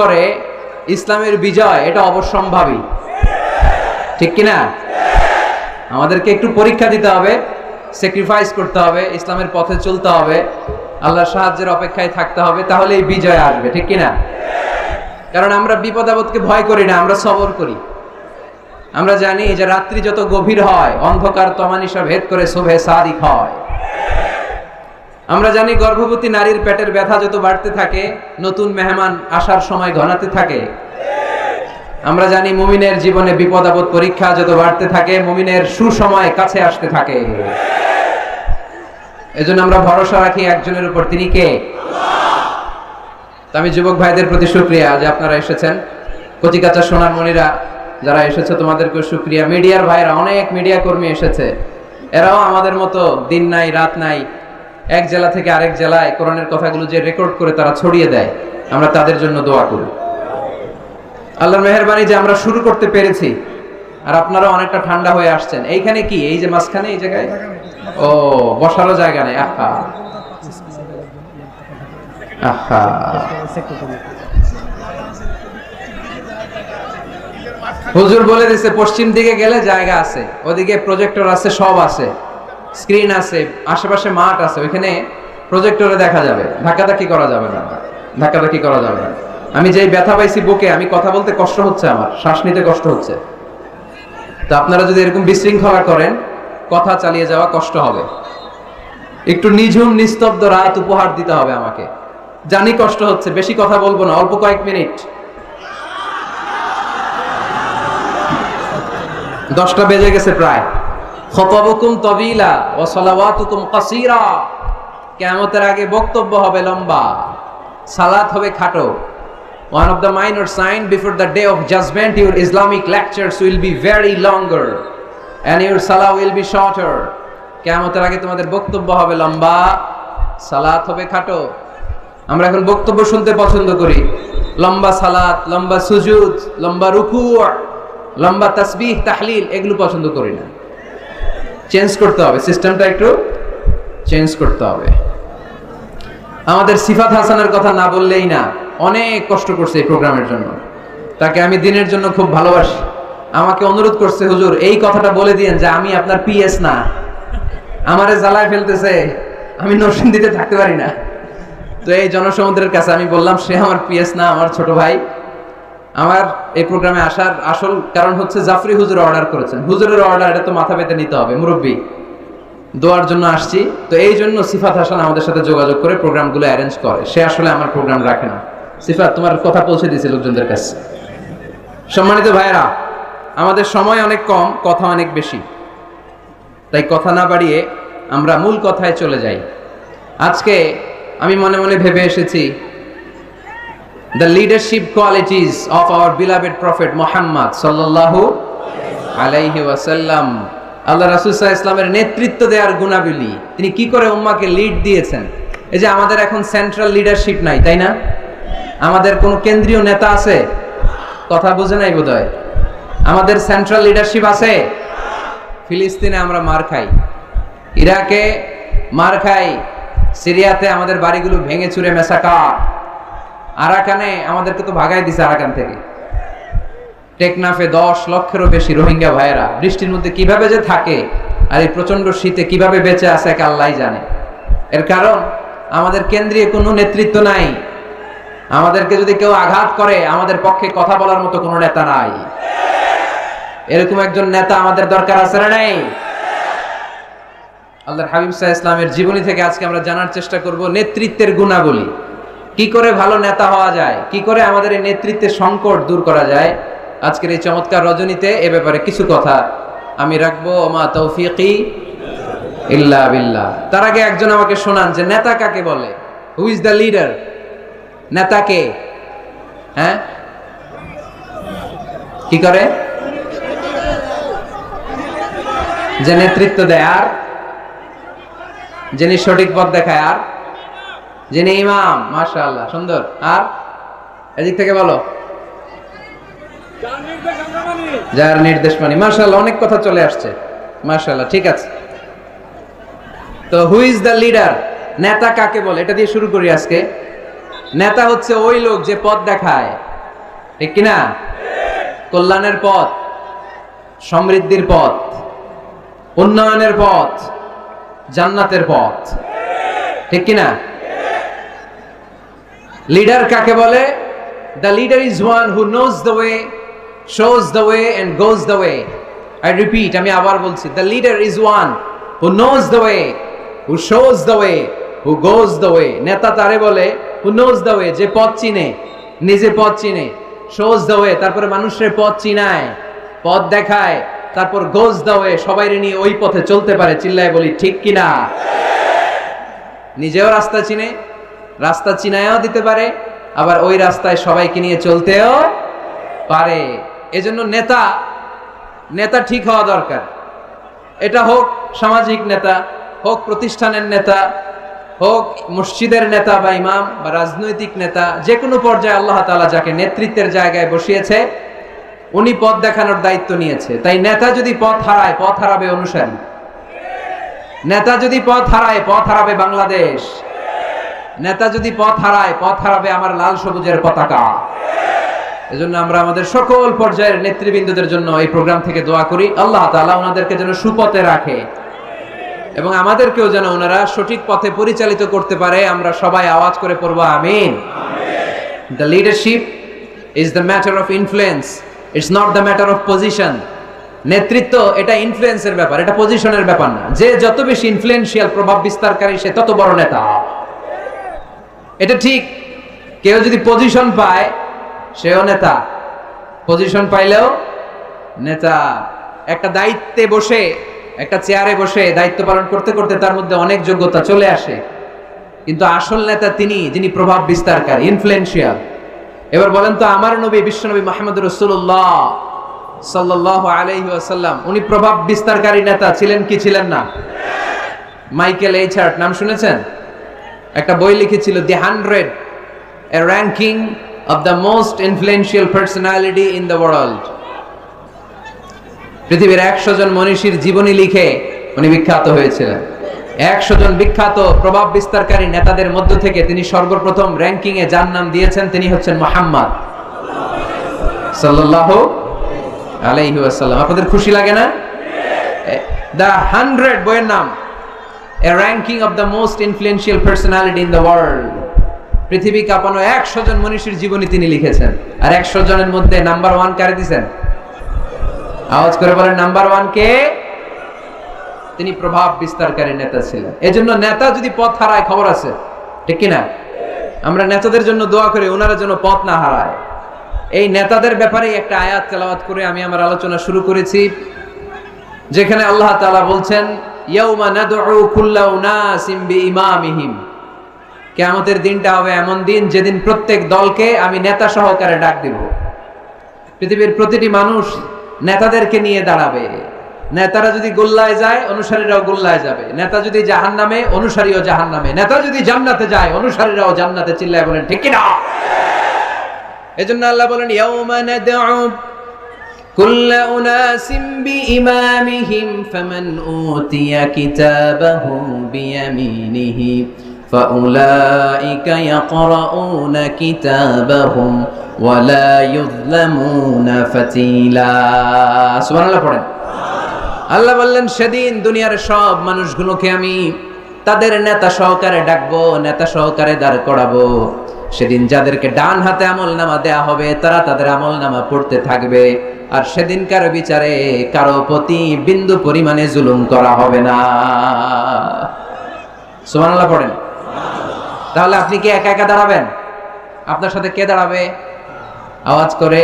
করে ইসলামের বিজয়, এটা অবশ্যম্ভাবী, ঠিক কিনা? আমাদেরকে একটু পরীক্ষা দিতে হবে, স্যাক্রিফাইস করতে হবে, ইসলামের পথে চলতে হবে, আল্লাহর সাহায্যের অপেক্ষায় থাকতে হবে, তাহলে এই বিজয় আসবে, ঠিক কিনা? কারণ আমরা বিপদ আপদকে ভয় করি না, আমরা সবর করি। আমরা জানি যে রাত্রি যত গভীর হয় অন্ধকার তমানিসা ভেদ করে শোভে সাদিক হয়। আমরা জানি গর্ভবতী নারীর পেটের ব্যথা যত বাড়তে থাকে নতুন মেহমান আসার সময় ঘনাতে থাকে। আমরা জানি মুমিনের জীবনে বিপদ আপদ পরীক্ষা যত বাড়তে থাকে মুমিনের সুসময় কাছে আসতে থাকে। এজন্য আমরা ভরসা রাখি একজনের উপর, তিনি কে? আল্লাহ। আমি যুবক ভাইদের প্রতি শুকরিয়া যে আপনারা এসেছেন, কচিকাচা সোনার মণিরা যারা এসেছে তোমাদেরকেও শুকরিয়া। মিডিয়ার ভাইরা, অনেক মিডিয়া কর্মী এসেছে, এরাও আমাদের মতো দিন নাই রাত নাই এক জেলা থেকে আরেক জেলায় কোরআনের কথাগুলো যে রেকর্ড করে তারা ছড়িয়ে দেয়, আমরা তাদের জন্য দোয়া করি। আল্লাহর মেহেরবানি যে আমরা শুরু করতে পেরেছি, আর আপনারা অনেকটা ঠান্ডা হয়ে আসছেন। এইখানে কি এই যে মাঝখানে এই জায়গায় ও বসারও জায়গা নেই। আহা আহা, হুজুর বলে দিছে পশ্চিম দিকে গেলে জায়গা আছে, ওদিকে প্রজেক্টর আছে, সব আছে, স্ক্রিন আছে, আশেপাশে মাঠ আছে, ওইখানে প্রজেক্টরে দেখা যাবে। ধাক্কাধাক্কি করা যাবে না, ধাক্কাধাক্কি করা যাবে না। আমি যেই ব্যথা পাইছি বুকে, আমি কথা বলতে কষ্ট হচ্ছে, আমার শ্বাস নিতে কষ্ট হচ্ছে। তো আপনারা যদি এরকম বিশৃঙ্খলা করেন, কথা চালিয়ে যাওয়া কষ্ট হবে। একটু নিঝুম নিস্তব্ধ রাত উপহার দিতে হবে আমাকে। জানি কষ্ট হচ্ছে, বেশি কথা বলবো না, অল্প কয়েক মিনিট। 10টা বেজে গেছে প্রায়। খতাবুকুম তাবিলা ওয়া সালাওয়াতুকুম কাসীরা। কিয়ামতের আগে বক্তব্য হবে লম্বা, সালাত হবে খাটো। One of the minor sign before the day of judgment, your Islamic lectures will be very longer and your salah will be shorter. কিয়ামতের আগে তোমাদের বক্তব্য হবে লম্বা, সালাত হবে খাটো। আমরা এখন বক্তব্য শুনতে পছন্দ করি, লম্বা সালাত, লম্বা সুজুদ, লম্বা রুকু', লম্বা তাসবিহ তাহলিল, এগুলো পছন্দ করি না। চেঞ্জ করতে হবে, সিস্টেমটা একটু চেঞ্জ করতে হবে। আমাদের সিফাত হাসানের কথা না বললেই না, অনেক কষ্ট করছে এই প্রোগ্রামের জন্য। তাকে আমি দিনের জন্য খুব ভালোবাসি। আমাকে অনুরোধ করছে, হুজুর এই কথাটা বলে দিয়েন যে আমি আপনার পিএস না, আমারে জ্বালায় ফেলতেছে, আমি নরসিংদীতে থাকতে পারি না। তো এই জনসমুদ্রের কাছে আমি বললাম, সে আমার পিএস না, আমার ছোট ভাই। আমার এই প্রোগ্রামে আসার আসল কারণ হচ্ছে জাফরি হুজুর অর্ডার করেছেন। হুজুরের অর্ডার, এটা তো মাথা পেতে নিতে হবে, মুরব্বী, দোয়ার জন্য আসছি। তো এই জন্য সিফাত হাসান আমাদের সাথে যোগাযোগ করে প্রোগ্রামগুলো অ্যারেঞ্জ করে। সে আসলে আমার প্রোগ্রাম রাখে না। সিফাত, তোমার কথা পৌঁছে দিয়েছে লোকজনদের কাছে। সম্মানিত ভাইয়েরা, আমাদের সময় অনেক কম, কথা অনেক বেশি, তাই কথা না বাড়িয়ে আমরা মূল কথায় চলে যাই। আজকে আমি মনে মনে ভেবে এসেছি, the leadership qualities of our beloved prophet Muhammad sallallahu alayhi wasallam. আল্লাহ রাসূল সাল্লাল্লাহু আলাইহি ওয়াসাল্লামের নেতৃত্ব দেওয়ার গুণাবলী, তিনি কি করে উম্মাহকে লিড দিয়েছেন। এই যে আমাদের এখন সেন্ট্রাল লিডারশিপ নাই, তাই না? আমাদের কোন কেন্দ্রীয় নেতা আছে? কথা বুঝে নাই বোধহয়। আমাদের সেন্ট্রাল লিডারশিপ আছে? ফিলিস্তিনে আমরা মার খাই, ইরাকে মার খাই, সিরিয়াতে আমাদের বাড়িগুলো ভেঙে চুরে মেসাকার, আরাকানে আমাদেরকে তো ভাগাই দিছে আরাকান থেকে। টেকনাফে 10 লক্ষেরও বেশি রোহিঙ্গা ভাইয়েরা বৃষ্টির মধ্যে কিভাবে যে থাকে, আর এই প্রচন্ড শীতে কিভাবে বেঁচে আছে একা আল্লাহই জানে। এর কারণ আমাদের কেন্দ্রীয় কোনো নেতৃত্ব নাই। আমাদেরকে যদি কেউ আঘাত করে, আমাদের পক্ষে কথা বলার মতো কোনো নেতা নাই। এরকম একজন নেতা আমাদের দরকার আছে না নাই? আল্লাহর হাবিব সাল্লাল্লাহু আলাইহি ওয়াসাল্লামের জীবনী থেকে আজকে আমরা জানার চেষ্টা করব নেতৃত্বের গুণাবলী, কি করে ভালো নেতা হওয়া যায়, কি করে আমাদের এই নেতৃত্বের সংকট দূর করা যায়। আজকের এই চমৎকার রজনীতে এ ব্যাপারে কিছু কথা আমি রাখবো। মা তৌফিকি ইল্লা বিল্লাহ। তার আগে একজন আমাকে শোনান যে নেতা কাকে বলে? Who is the leader? নেতা কে? হ্যাঁ, কি করে? যে নেতৃত্ব দেয়, আর যিনি সঠিক পথ দেখায়, আর যিনি ইমাম। মাশাআল্লাহ, সুন্দর। আর এদিক থেকে বলো, যার নির্দেশ মানি। মাশাআল্লাহ, অনেক কথা চলে আসছে। মাশাআল্লাহ, ঠিক আছে। তো হু ইজ দ্য লিডার? নেতা কাকে বলে, এটা দিয়ে শুরু করি আজকে। নেতা হচ্ছে ওই লোক যে পথ দেখায়, ঠিক কিনা? কল্যাণের পথ, সমৃদ্ধির পথ, উন্নয়নের পথ, জান্নাতের পথ, ঠিক কিনা? লিডার কাকে বলে? The leader is one who knows the way, shows the way and goes the way. I repeat, আমি আবার বলছি, the leader is one who knows the way, who shows the way, who goes the way. নেতা তারে বলে who knows the way, যে পথ চিনে, নিজে পথ চিনে, shows the way, তারপরে মানুষের পথ চিনায়, পথ দেখায়, তারপর goes the way, সবাইরে নিয়ে ওই পথে চলতে পারে। চিল্লায় বলি ঠিক কিনা? নিজেও রাস্তা চিনে, রাস্তা চিনায়ও দিতে পারে, আবার ওই রাস্তায় সবাইকে নিয়ে চলতেও পারে। এজন্য নেতা ঠিক হওয়া দরকার। এটা হোক সামাজিক নেতা, হোক প্রতিষ্ঠানের নেতা, হোক মসজিদের নেতা বা ইমাম বা রাজনৈতিক নেতা, যে কোনো পর্যায়ে আল্লাহ তাআলা যাকে নেতৃত্বের জায়গায় বসিয়েছে উনি পথ দেখানোর দায়িত্ব নিয়েছে। তাই নেতা যদি পথ হারায়, পথ হারাবে অনুসারী। নেতা যদি পথ হারায়, পথ হারাবে বাংলাদেশ। নেতা যদি পথ হারায়, পথ হারাবে আমার লাল সবুজের পতাকা। এজন্য আমরা আমাদের সকল পর্যায়ের নেতৃবৃন্দদের জন্য এই প্রোগ্রাম থেকে দোয়া করি, আল্লাহ তাআলা ওনাদেরকে যেন সুপথে রাখে এবং আমাদেরকেও যেন ওনারা সঠিক পথে পরিচালিত করতে পারে। আমরা সবাই আওয়াজ করে পড়বো আমিন। The leadership is the matter of influence, it's not the matter of position. নেতৃত্ব এটা ইনফ্লুয়েন্সের ব্যাপার, এটা পজিশনের ব্যাপার না। যে যত বেশি ইনফ্লুয়েন্সিয়াল, প্রভাব বিস্তারকারী, সে তত বড় নেতা। এটা ঠিক। কেউ যদি পজিশন পায় সেও নেতা, পজিশন পাইলেও নেতা। একটা দায়িত্বে বসে, একটা চেয়ারে বসে দায়িত্ব পালন করতে করতে তার মধ্যে অনেক যোগ্যতা চলে আসে, কিন্তু আসল নেতা তিনি যিনি প্রভাব বিস্তারকারী, ইনফ্লুয়েন্সিয়াল। এবার বলেন তো, আমার নবী বিশ্বনবী মুহাম্মদ রাসূলুল্লাহ সাল্লাল্লাহু আলাইহি ওয়াসাল্লাম উনি প্রভাব বিস্তারকারী নেতা ছিলেন কি ছিলেন না? মাইকেল এইচ হার্ট নাম শুনেছেন? একটা বই লিখেছিল, দি 100, a ranking of the most influential personality in the world. পৃথিবীর 100 জন মনীষীর জীবনী লিখে উনি বিখ্যাত হয়েছিলেন। 100 জন বিখ্যাত প্রভাব বিস্তারকারী নেতাদের মধ্য থেকে তিনি সর্বপ্রথম র্যাঙ্কিং এ যার নাম দিয়েছেন তিনি হচ্ছেন মুহাম্মদ সাল্লাল্লাহু আলাইহি ওয়াসাল্লাম। আপনাদের খুশি লাগে না? The 100 বইয়ের নাম, a ranking of the most influential personality in the world. পৃথিবী কাঁপানো 100 জন মনীষীর জীবনী তিনি লিখেছেন। আর 100 জনের মধ্যে নাম্বার 1 কারে দিয়েছেন? আওয়াজ করে বলেন, নাম্বার 1 কে? তিনি প্রভাব বিস্তারকারী নেতা ছিলেন। এজন্য নেতা যদি পথ হারায়, খবর আছে, ঠিক কিনা? আমরা নেতাদের জন্য দোয়া করি ওনারা যেন পথ না হারায়। এই নেতাদের ব্যাপারে একটা আয়াত তেলাওয়াত করে আমি আমার আলোচনা শুরু করেছি, যেখানে আল্লাহ তাআলা বলছেন, ইয়াউমা নাদউ কুল্লা উনাসিম বিইমামিহিম। কিয়ামতের দিনটা হবে এমন দিন যেদিন প্রত্যেক দলকে আমি নেতা সহকারে ডাক দিব। পৃথিবীর প্রতিটি মানুষ নেতাদেরকে নিয়ে দাঁড়াবে। নেতারা যদি গোল্লায় যায়, অনুসারীরাও গোল্লায় যাবে। নেতা যদি জাহান্নামে, অনুসারীও জাহান্নামে। নেতা যদি জান্নাতে যায়, অনুসারীরাও জান্নাতে। চিল্লায় বলেন ঠিক কি না? এজন্য আল্লাহ বলেন, ইয়াউমা নাদউ কুল্লা উনাসিম বিইমামিহিম ফামান উতিয়া কিতাবাহু বিয়ামিনিহি ফাউলাইকা ইয়াকরাউনা কিতাবাহুম ওয়ালা ইউযলামুনা ফাতিলা। সুবহানাল্লাহ পড়েন। আল্লাহ বললেন, সেদিন দুনিয়ার সব মানুষগুলোকে আমি তাদের নেতা সহকারে ডাকবো, নেতা সহকারে দাঁড় করাবো। সেদিন যাদেরকে ডান হাতে আমলনামা দেয়া হবে তারা তাদের আমলনামা পড়তে থাকবে। আর সেদিনকার বিচারে কারো প্রতি বিন্দু পরিমাণে জুলুম করা হবে না। সুবহানাল্লাহ পড়েন। তাহলে আপনি কি একা একা দাঁড়াবেন? আপনার সাথে কে দাঁড়াবে? আওয়াজ করে,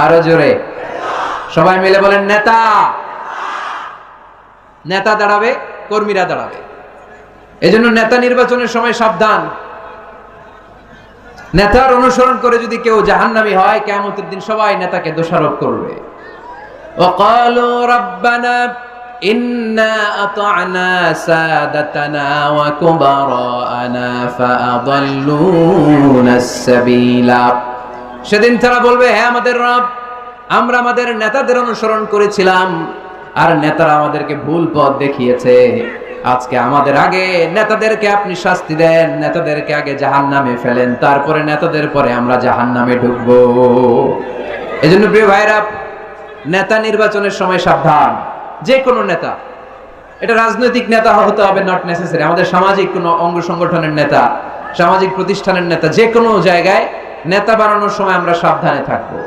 আরো জোরে, সবাই মিলে বলেন নেতা। নেতা দাঁড়াবে, কর্মীরা দাঁড়াবে। এজন্য নেতা নির্বাচনের সময় সাবধান। নেতার অনুসরণ করে যদি কেউ জাহান্নামী হয়, কিয়ামতের দিন সবাই নেতাকে দোষারোপ করবে। ওয়াকালু রাব্বানা ইন্না আতা'না সাদাতানা ওয়া কুবারানা ফাআদাল্লুনাস সাবিলা। সেদিন তারা বলবে, হে আমাদের রব, আমরা আমাদের নেতাদের অনুসরণ করেছিলাম আর নেতারা আমাদেরকে ভুল পথ দেখিয়েছে। আজকে আমাদের আগে নেতাদেরকে আপনি শাস্তি দেন, নেতাদেরকে আগে জাহান্নামে ফেলেন, তারপরে নেতাদের পরে আমরা জাহান্নামে ঢুকবো। এজন্য প্রিয় ভাইরা, নেতা নির্বাচনের সময় সাবধান। যে কোনো নেতা, এটা রাজনৈতিক নেতা হতে হবে নট নেসেসারি, আমাদের সামাজিক কোনো অঙ্গ সংগঠনের নেতা, সামাজিক প্রতিষ্ঠানের নেতা, যে কোনো জায়গায় নেতা বানানোর সময় আমরা সাবধানে থাকবো।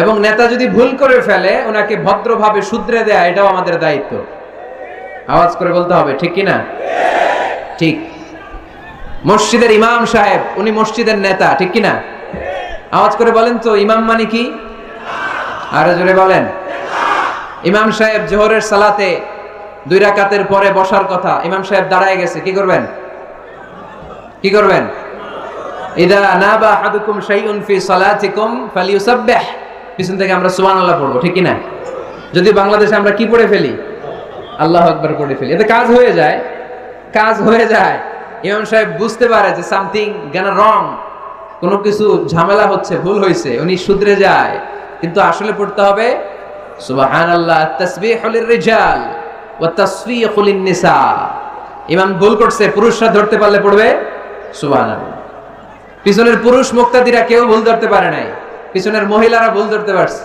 এবং নেতা যদি ভুল করে ফেলে ওনাকে ভদ্রভাবে শুধরে দেয়া, এটাও আমাদের দায়িত্ব। আওয়াজ করে বলতে হবে, ঠিক কি না? ঠিক। মসজিদের ইমাম সাহেব, উনি মসজিদের নেতা, ঠিক কি না? আওয়াজ করে বলেন তো, ইমাম মানে কি? আরো জোরে বলেন। ইমাম সাহেব জোহরের সালাতে 2 রাকাতের পরে বসার কথা, ইমাম সাহেব দাঁড়ায় গেছে, কি করবেন? কি করবেন? ইদা নাবা আহাদুকুম শাইউন ফি সালাতিকুম ফালিয়ুসাব্বিহ, পিছন থেকে আমরা সুবহানাল্লাহ পড়বো, ঠিক কি না? যদি বাংলাদেশে আমরা কি পড়ে ফেলি? আল্লাহু আকবার পড়ে ফেলি, এতে কাজ হয়ে যায়। কাজ হয়ে যায়। ইমাম সাহেব বুঝতে পারে যে সামথিং গানা রং, কোনো কিছু ঝামেলা হচ্ছে, ভুল হয়েছে, উনি শুধরে যায়। কিন্তু আসলে পড়তে হবে সুবহানাল্লাহ, তাসবিহু লিররিজাল ওয়া তাসফিহু লিন-নিসা। ইমাম ভুল করছে, পুরুষরা ধরতে পারলে পড়বে সুবহানাল্লাহ। পিছনের পুরুষ মুক্তাদিরা কেউ ভুল ধরতে পারে নাই, পিছনের মহিলারা ভুল ধরতে পারছে,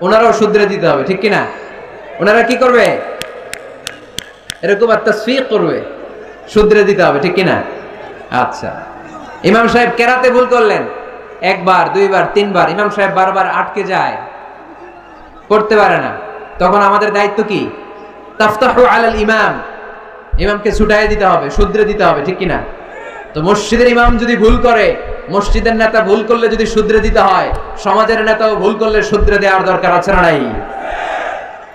ওনারাও শুধরে দিতে হবে, ঠিক কি না? ওনারা কি করবে? এরকম তাসফিহ করবে, শুধরে দিতে হবে, ঠিক কি না? আচ্ছা, ইমাম সাহেব কেরাতে ভুল করলেন, 1 বার 2 বার 3 বার, ইমাম সাহেব বারবার আটকে যায়, পড়তে পারে না, তখন আমাদের দায়িত্ব কি? তাফতাহু আলাল ইমাম, ইমামকে ছুটাইয়ে দিতে হবে, শুধরে দিতে হবে, ঠিক কি না? তো মসজিদের ইমাম যদি ভুল করে, মসজিদের নেতা ভুল করলে যদি শুধরে দিতে হয়, সমাজের নেতাও ভুল করলে শুধরে দেওয়ার দরকার আছে না নাই?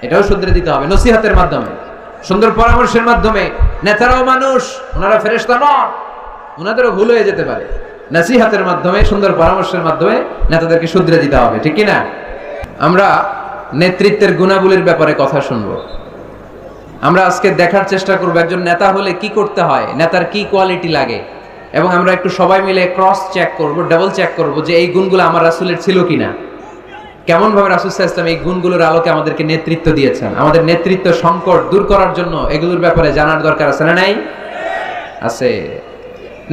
এটাও শুধরে দিতে হবে নসিহতের মাধ্যমে, সুন্দর পরামর্শের মাধ্যমে। নেতারাও মানুষ, ওনারা ফেরেশতা নন, ওনাদেরও ভুল হয়ে যেতে পারে। নসিহতের মাধ্যমে, সুন্দর পরামর্শের মাধ্যমে নেতাদেরকে শুধরে দিতে হবে, ঠিক কি না? আমরা নেতৃত্বের গুণাবলীর ব্যাপারে কথা শুনবো। আমরা আজকে দেখার চেষ্টা করবো একজন নেতা হলে কি করতে হয়, নেতার কি কোয়ালিটি লাগে, এবং আমরা একটু সবাই মিলে ক্রস চেক করবো, ডাবল চেক করবো যে এই গুণগুলো আমার রাসূলের ছিল কিনা, কেমন ভাবে রাসূল সাল্লাল্লাহু আলাইহি ওয়াসাল্লাম এই গুণগুলোর আলোকে আমাদেরকে নেতৃত্ব দিয়েছেন। আমাদের নেতৃত্ব সংকট দূর করার জন্য এগুলোর ব্যাপারে জানার দরকার আছে না নাই? আছে।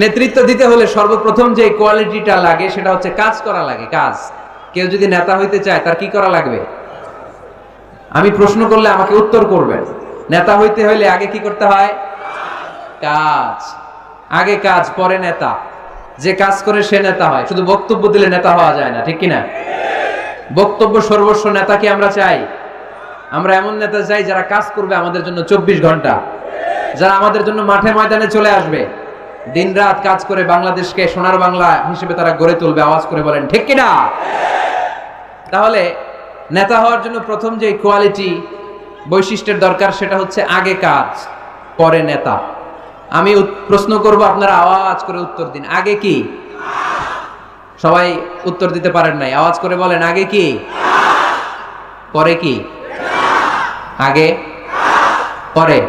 নেতৃত্ব দিতে হলে সর্বপ্রথম যে কোয়ালিটিটা লাগে সেটা হচ্ছে কাজ করা লাগে। কাজ। কেউ যদি নেতা হইতে চায় তার কি করা লাগবে? আমি প্রশ্ন করলে আমাকে উত্তর করবেন। নেতা হইতে হইলে আগে কি করতে হয়? কাজ। আগে কাজ, পরে নেতা। যে কাজ করে সে নেতা হয়। শুধু বক্তব্য দিলে নেতা হওয়া যায় না, ঠিক কিনা? বক্তব্য সর্বস্ব নেতা কি আমরা চাই? আমরা এমন নেতা চাই যারা কাজ করবে আমাদের জন্য 24 ঘন্টা, যারা আমাদের জন্য মাঠে ময়দানে চলে আসবে, দিন রাত কাজ করে বাংলাদেশকে সোনার বাংলা হিসেবে তারা গড়ে তুলবে। আওয়াজ করে বলেন ঠিক কিনা? তাহলে নেতা হওয়ার জন্য প্রথম যে কোয়ালিটি, বৈশিষ্ট্যের দরকার সেটা হচ্ছে আগে কাজ, পরে নেতা। আমি প্রশ্ন করব, আপনারা আওয়াজ করে উত্তর দিন। আগে কি? সবাই উত্তর দিতে পারেন নাই, আওয়াজ করে বলেন আগে কি? পরে কি? আগে পরে,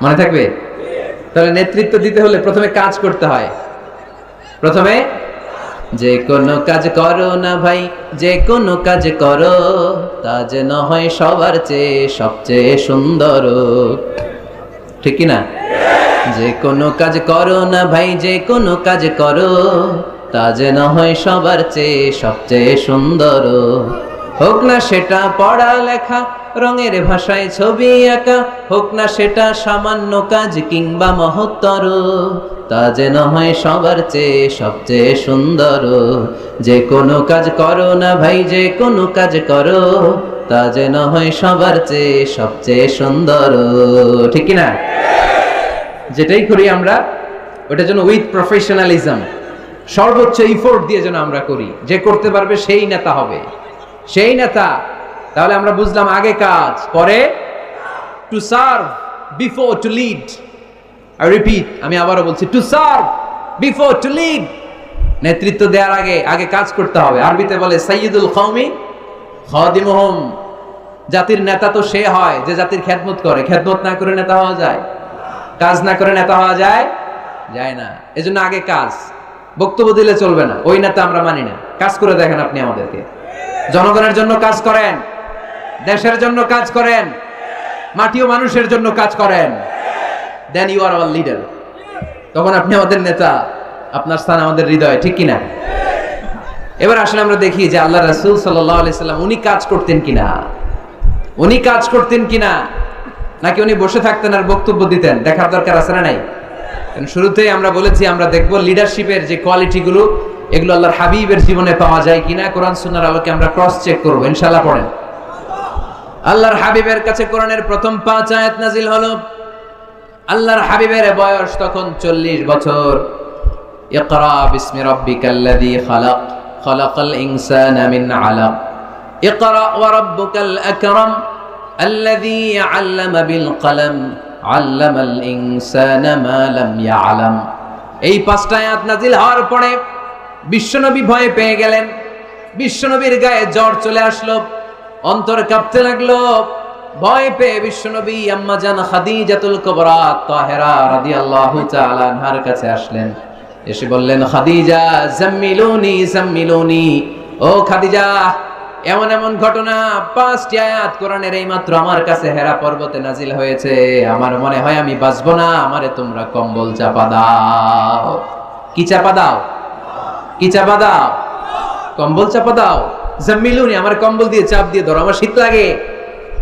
মনে থাকবে? তাহলে নেতৃত্ব দিতে হলে প্রথমে কাজ করতে হয়। প্রথমে যে কোনো কাজ করো না ভাই, যে কোনো কাজ করো, তা যেন হয় সবার চেয়ে সবচেয়ে সুন্দর, ঠিক কি না? যে কোনো কাজ করো না ভাই, যে কোনো কাজ করো, তা যেন হয় সবার চেয়ে সবচেয়ে সুন্দর। হোক না সেটা পড়া লেখা, রঙের ভাষায় ছবি আঁকা, হোক না সেটা সামান্য কাজ কিংবা মহত্তর, তা যেন হয় সবার চেয়ে সবচেয়ে সুন্দর। যে কোনো কাজ করো না ভাই, যে কোনো কাজ করো, তা যেন হয় সবার চেয়ে সবচেয়ে সুন্দর, ঠিক কি না? যেটাই করি আমরা ওটা যেন উইথ প্রফেশনালিজম, সর্বোচ্চ ইফোর্ট দিয়ে যেন আমরা করি। যে করতে পারবে সেই নেতা হবে, সেই নেতা। তাহলে আমরা বুঝলাম আগে কাজ, পরে to serve before to lead. I repeat, আমি আবারও বলছি, to serve before to lead. নেতৃত্ব দেওয়ার আগে আগে কাজ করতে হবে। আরবিতে বলে সাইয়্যিদুল কওমি খাদিমুহুম। জাতির নেতা তো সে হয় যে জাতির খেদমত করে। খেদমত না করে নেতা হওয়া যায়? কাজ না করে নেতা হওয়া যায়? যায় না। এজন্য আগে কাজ। বক্তব্য দিলে চলবে না, ওই নেতা আমরা মানি না। কাজ করে দেখেন আপনি আমাদেরকে। জনগণের জন্য কাজ করেন, দেশের জন্য কাজ করেন, মাটি ও মানুষের জন্য কাজ করেন। Then you are our leader. তখন আপনি আমাদের নেতা, আপনার স্থান আমাদের হৃদয়ে, ঠিক কিনা? এবার আসলে আমরা দেখি যে আল্লাহ রাসূল সাল্লাল্লাহু আলাইহি সাল্লাম উনি কাজ করতেন কিনা, উনি কাজ করতেন কিনা, নাকি উনি বসে থাকতেন আর বক্তব্য দিতেন? দেখার দরকার আছে না নাই? কারণ শুরুতেই আমরা বলেছি আমরা দেখব লিডারশিপের যে কোয়ালিটিগুলো, এগুলো আল্লাহর হাবিবের জীবনে পাওয়া যায় কিনা কোরআন সুন্নাহর আলোকে আমরা ক্রস চেক করব ইনশাআল্লাহ। পড়েন। আল্লাহর হাবিবের কাছে কোরআনের প্রথম 5 আয়াত নাজিল হলো। আল্লাহর হাবিবের বয়স তখন 40 বছর। ইকরা বিসমি রাব্বিকাল্লাযী খালাক, খালাকাল ইনসানা মিন আলাক, ইকরা ওয়া রাব্বুকাল আকরাম আল্লাযী আল্লামা বিল কলম, আল্লামাল ইনসানা মা লাম ইয়ালাম। এই 5টা আয়াত নাজিল হওয়ার পরে বিশ্বনবী ভয় পেয়ে গেলেন। বিশ্বনবীর গায়ে জ্বর চলে আসলো, অন্তর কাঁপতে লাগলো। ভয় পেয়ে বিশ্বনবী আম্মা জান খাদিজাতুল কুবরা তাহেরা রাদিয়াল্লাহু তাআলা আনহার কাছে আসলেন। এসে বললেন, খাদিজা জাম্মিলুনি জাম্মিলুনি, ও খাদিজা, এমন এমন ঘটনা 5টি আয়াত কোরআনের এইমাত্র আমার কাছে হেরা পর্বতে নাজিল হয়েছে, আমার মনে হয় আমি বাঁচবো না, আমারে তোমরা কম্বল চাপা দাও। কি চাপা দাও? কি চাপা দাও? কম্বল চাপা দাও। জাম্মিলুনি, আমার কম্বল দিয়ে চাপ দিয়ে ধরো, আমার শীত লাগে,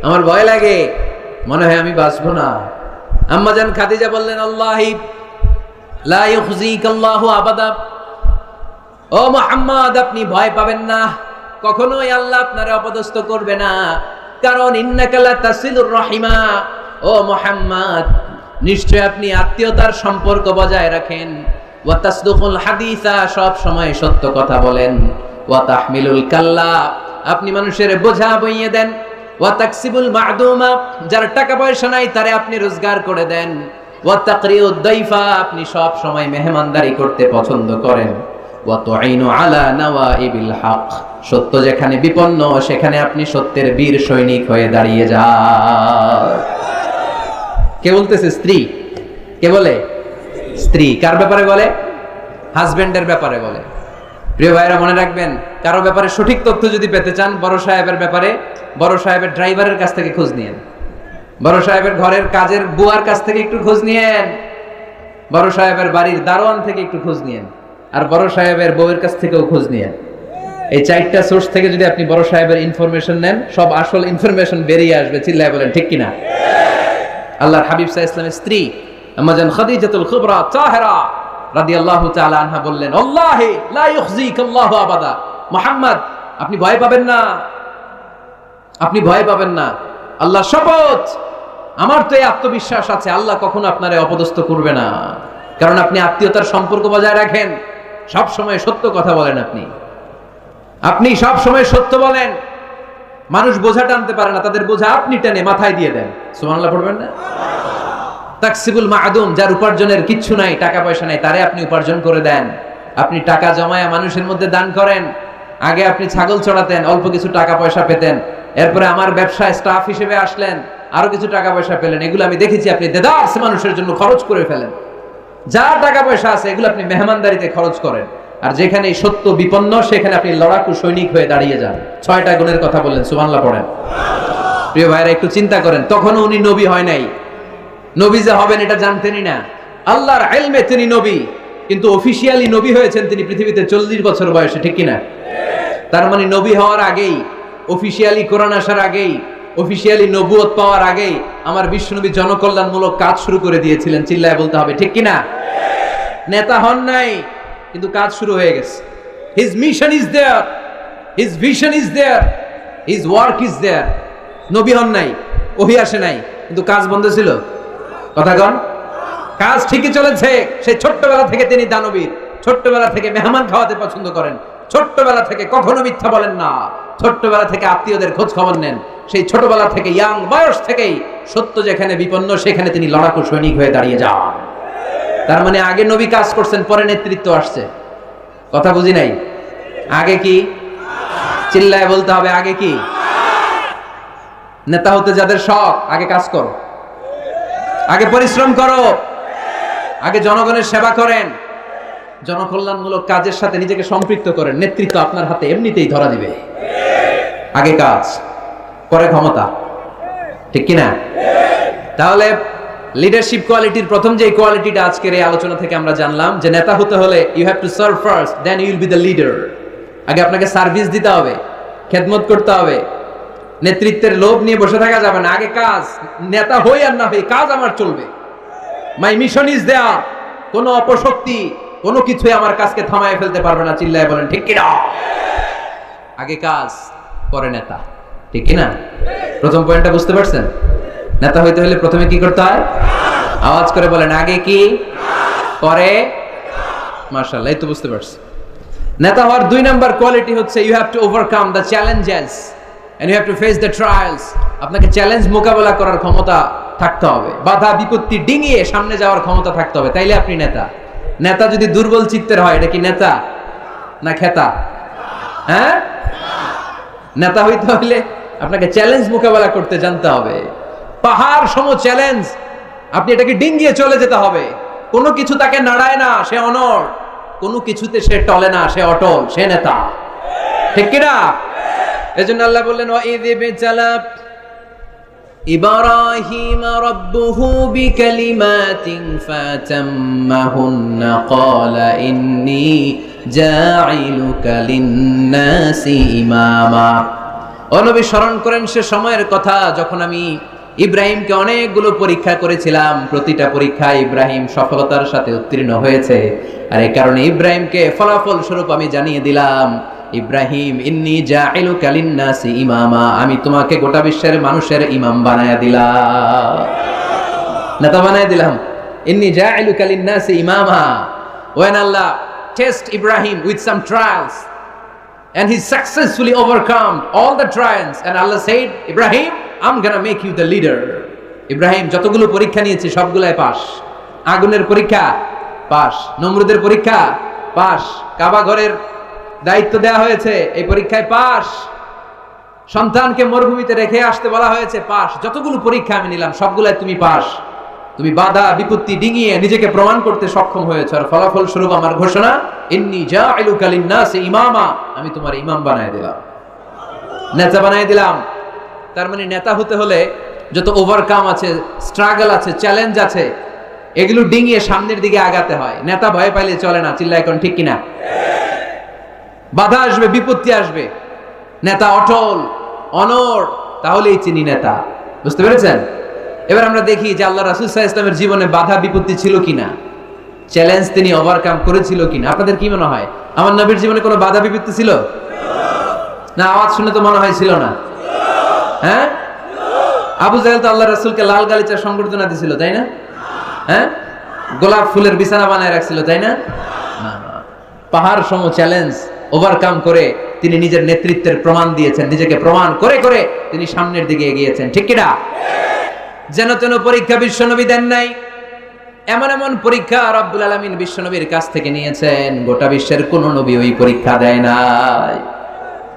আমার ভয় লাগে, মনে হয় আমি বাঁচবো না। আম্মা জান খাদিজা বললেন, আল্লাহি লা ইউখজিকাল্লাহু আবাদা, ও মুহাম্মদ আপনি ভয় পাবেন না, কখনোই আল্লাহ আপনারে অপদস্থ করবে না, কারণ ইন্নাকা লা তাসিলুর রাহিমা, ও মুহাম্মদ নিশ্চয় আপনি আত্মীয়তার সম্পর্ক বজায় রাখেন, ওয়া তাসদুকুল হাদিসা, সব সময় সত্য কথা বলেন, ওয়া তাহমিলুল কাল্লা, আপনি মানুষের বোঝা বইয়ে দেন, ওয়া তাকসিবুল মা'দুমা, যার টাকা পয়সা নাই তারে আপনি রোজগার করে দেন, ওয়া তাকরিউদ দাইফা, আপনি সব সময় মেহমানদারি করতে পছন্দ করেন, ওয়া তুঈনু আলা নাওয়াইবিল হক, সত্য যেখানে বিপন্ন সেখানে আপনি সত্যের বীর সৈনিক হয়ে দাঁড়িয়ে যান। কে বলতেছে? স্ত্রী। কে বলে? স্ত্রী। কার ব্যাপারে বলে? হাজবেন্ডের ব্যাপারে বলে। প্রিয় ভাইরা মনে রাখবেন, কারো ব্যাপারে সঠিক তথ্য যদি পেতে চান, বড় সাহেবের ব্যাপারে বড় সাহেবের ড্রাইভারের কাছ থেকে খোঁজ নিয়েন, বড় সাহেবের ঘরের কাজের বুয়ার কাছ থেকে একটু খোঁজ নিয়েন, বড় সাহেবের বাড়ির দারোয়ান থেকে একটু খোঁজ নিয়েন, আর বড় সাহেবের বউয়ের কাছ থেকেও খোঁজ নিয়েন। এই 4টা সোর্স থেকে যদি আপনি বড় সাহেবের ইনফরমেশন নেন, সব আসল ইনফরমেশন বেরিয়ে আসবে। চিল্লায় বলেন ঠিক কিনা? আল্লাহর হাবিব সাল্লাল্লাহু আলাইহি ওয়াসাল্লামের স্ত্রী আম্মা জান খাদিজাতুল কুবরা তাহেরা রাদিয়াল্লাহু তাআলা আনহা বললেন, আল্লাহি লা ইউখজিকাল্লাহু আবাদা, মুহাম্মদ আপনি ভয় পাবেন না, আপনি ভয় পাবেন না, আল্লাহর শপথ, আমার তো এই আত্মবিশ্বাস আছে আল্লাহ কখনো আপনারে অপদস্থ করবে না, কারণ আপনি আত্মীয়তার সম্পর্ক বজায় রাখেন, সব সময় সত্য কথা বলেন, আপনি সব সময় সত্য বলেন। মানুষ বোঝা টানতে পারে না, তাদের বোঝা আপনি টেনে মাথায় দিয়ে দেন। সুবহানাল্লাহ পড়বেন না? তাকসিবুল মা'দুম, যার উপার্জনের কিচ্ছু নাই, টাকা পয়সা নাই, তারে আপনি উপার্জন করে দেন। আপনি টাকা জমায় মানুষের মধ্যে দান করেন। আগে আপনি ছাগল চড়াতেন, অল্প কিছু টাকা পয়সা পেতেন, এরপরে আমার ব্যবসায় স্টাফ হিসেবে আসলেন, আরো কিছু টাকা পয়সা পেলেন, এগুলো আমি দেখেছি আপনি দেদার্স মানুষের জন্য খরচ করে ফেলেন। যা টাকা পয়সা আছে এগুলো আপনি মেহমানদারিতে খরচ করেন, আর যেখানে সত্য বিপন্ন সেখানে আপনি লড়াকু সৈনিক হয়ে দাঁড়িয়ে যান। 6টা গুণের কথা বললেন। সুবহানাল্লাহ পড়েন। প্রিয় ভাইরা একটু চিন্তা করেন, তখনও উনি নবী হয় নাই, নবী যে হবেন এটা জানতেনই না। আল্লাহর ইলমে তিনি নবী, কিন্তু অফিশিয়ালি নবী হয়েছেন তিনি পৃথিবীতে 40 বছর বয়সে, ঠিক কিনা? তার মানে নবী হওয়ার আগেই, অফিশিয়ালি কোরআন আসার আগেই, অফিশিয়ালি নবুয়ত পাওয়ার আগেই আমার বিশ্বনবী জনকল্যাণমূলক কাজ শুরু করে দিয়েছিলেন। চিল্লায় বলতে হবে ঠিক কিনা? নেতা হন নাই, কিন্তু কাজ শুরু হয়ে গেছে। His mission is there, his vision is there, his work is there. নবী হন নাই, ওহী আসে নাই, কিন্তু কাজ বন্ধ ছিল। কথা কন, কাজ ঠিকই চলেছে। সেই ছোট্টবেলা থেকে তিনি দানবীর, ছোট্টবেলা থেকে মেহমান খাওয়াতে পছন্দ করেন, ছোট্টবেলা থেকে কখনো মিথ্যা বলেন না, ছোট্টবেলা থেকে আত্মীয়দের খোঁজ খবর নেন। সেই ছোটবেলা থেকে, ইয়াং বয়স থেকেই সত্য যেখানে বিপন্ন সেখানে তিনি লড়াকু সৈনিক হয়ে দাঁড়িয়ে যান। তার মানে আগে নবী কাজ করছেন, পরে নেতৃত্ব আসছে। কথা বুঝি নাই? আগে কি? চিল্লায় বলতে হবে, আগে কি? নেতা হতে যাদের শখ, আগে কাজ করো, আগে পরিশ্রম করো, আগে জনগণের সেবা করেন, জনকল্যাণমূলক কাজের সাথে নিজেকে সম্পৃক্ত করেন। নেতৃত্ব আপনার হাতে এমনিতেই ধরা দিবে। আগে কাজ, পরে ক্ষমতা, ঠিক কিনা? তাহলে লিডারশিপ কোয়ালিটির প্রথম যে কোয়ালিটিটা আজকের এই আলোচনা থেকে আমরা জানলাম যে নেতা হতে হলে you have to serve first, then you will be the leader. আগে আপনাকে সার্ভিস দিতে হবে, খেদমত করতে হবে। নেতৃত্বের লোভ নিয়ে বসে থাকা যাবে না, আগে কাজ। নেতা হই আর না হই, কাজ আমার চলবে। মাই মিশন ইজ দেয়ার। কোনো অপশক্তি, কোনো কিছুই আমার কাজকে থামায় ফেলতে পারবে না। চিল্লায় বলেন ঠিক কিনা? আগে কাজ, পরে নেতা, ঠিক কিনা? প্রথম পয়েন্টটা বুঝতে পারছেন? নেতা হইতে হলে প্রথমে কি করতে হয়? আওয়াজ করে বলেন, আগে কি, পরে। মাশাআল্লাহ, এই তো বুঝতে পারছি। নেতা হওয়ার 2 নাম্বার কোয়ালিটি হচ্ছে you have to overcome the challenges and you have to face the trials. আপনাকে চ্যালেঞ্জ মোকাবেলা করার ক্ষমতা থাকতে হবে, বাধা বিপত্তি ডিঙিয়ে সামনে যাওয়ার ক্ষমতা থাকতে হবে, তাইলে আপনি নেতা। নেতা যদি দুর্বল চিত্তের হয়, এটা কি নেতা না খেতা? হ্যাঁ, নেতা হইতে হলে আপনাকে চ্যালেঞ্জ মোকাবেলা করতে জানতে হবে। পাহাড় সম চ্যালেঞ্জ, আপনি এটাকে ডিঙ্গিয়ে চলে যেতে হবে। কোনো কিছু তাকে নাড়ায় না, সে অনড়। কোনো কিছুতে সে টলে না, সে অটল, সে নেতা, ঠিক কিনা? এজন্য আল্লাহ বললেন, ওয়াইযি বিতালা ইব্রাহিম রাব্বুহু বিকালিমাতিন ফাতাম্মাহুন্না ক্বালা ইন্নী জাঈলুকা লিন-নাসি ইমামা। ও নবী, স্মরণ করেন সে সময়ের কথা যখন আমি ইব্রাহিমকে অনেকগুলো পরীক্ষা করেছিলাম। প্রতিটা পরীক্ষায় ইব্রাহিম সফলতার সাথে উত্তীর্ণ হয়েছে। আর এই কারণে ইব্রাহিমকে ফলাফল স্বরূপ আমি জানিয়ে দিলাম, ইব্রাহিম ইন্নী জাঈলুকা লিন-নাসি ইমামা, আমি তোমাকে গোটা বিশ্বের মানুষের ইমাম বানায়া দিলাম, নেতা বানায়া দিলাম। ইন্নী জাঈলুকা লিন-নাসি ইমামা। When Allah test Ibrahim with some trials and he successfully overcome all the trials, and Allah said, Ibrahim, I'm gonna make you the leader. Ibrahim যতগুলো পরীক্ষা নিয়েছে সবগুলাই পাস। আগুনের পরীক্ষা পাস, নমরুদের পরীক্ষা পাস, কাবা ঘরের দায়িত্ব দেওয়া হয়েছে, এই পরীক্ষায় পাস। সন্তানকে মরুভূমিতে রেখে আসতে বলা হয়েছে, পাস। যতগুলো পরীক্ষা আমি নিলাম সবগুলাই তুমি পাস। তুমি বাধা বিপত্তি ডিঙিয়ে নিজেকে প্রমাণ করতে সক্ষম হয়েছ। আর ফলাফল স্বরূপ আমার ঘোষণা, ইন্নী জাঈলুকা লিন-নাসি ইমামা, আমি তোমার ইমাম বানায় দিলাম, নেতা বানায় দিলাম। তার মানে নেতা হতে হলে যত ওভারকাম আছে, স্ট্রাগল আছে, চ্যালেঞ্জ আছে, এগুলো ডিঙিয়ে সামনের দিকে আগাতে হয়। নেতা ভয় পাইলে চলে না। চিল্লা এখন ঠিক কিনা? বাধা আসবে, বিপত্তি আসবে, নেতা অটল অনড়, তাহলেই চিনি নেতা। বুঝতে পেরেছেন? এবার আমরা দেখি যে আল্লাহ রাসূল সাল্লাল্লাহু আলাইহি ওয়াসাল্লামের জীবনে বাধা বিপত্তি ছিল কিনা, চ্যালেঞ্জ তিনি ওভারকাম করেছিল কিনা। আপনাদের কি মনে হয়, আমার নবীর জীবনে কোনো বাধা বিপত্তি ছিল না? আওয়াজ শুনে তো মনে হয় ছিল না। হ্যাঁ, আবু জাহেল তো আল্লাহ রাসূলকে লাল গালিচার সংবর্ধনা দিছিল, তাই না? হ্যাঁ, গোলাপ ফুলের বিছানা বানায় রাখছিল, তাই না? পাহাড় সম চ্যালেঞ্জ ওভারকাম করে তিনি নিজের নেতৃত্বের প্রমাণ দিয়েছেন। নিজেকে প্রমাণ করে করে তিনি সামনের দিকে এগিয়েছেন, ঠিক কিনা? যেন তেন পরীক্ষা বিশ্বনবী দেন নাই। এমন এমন পরীক্ষা রব্বুল আলামিন বিশ্বনবীর কাছ থেকে নিয়েছেন, গোটা বিশ্বের কোন নবী ওই পরীক্ষা দেয় নাই।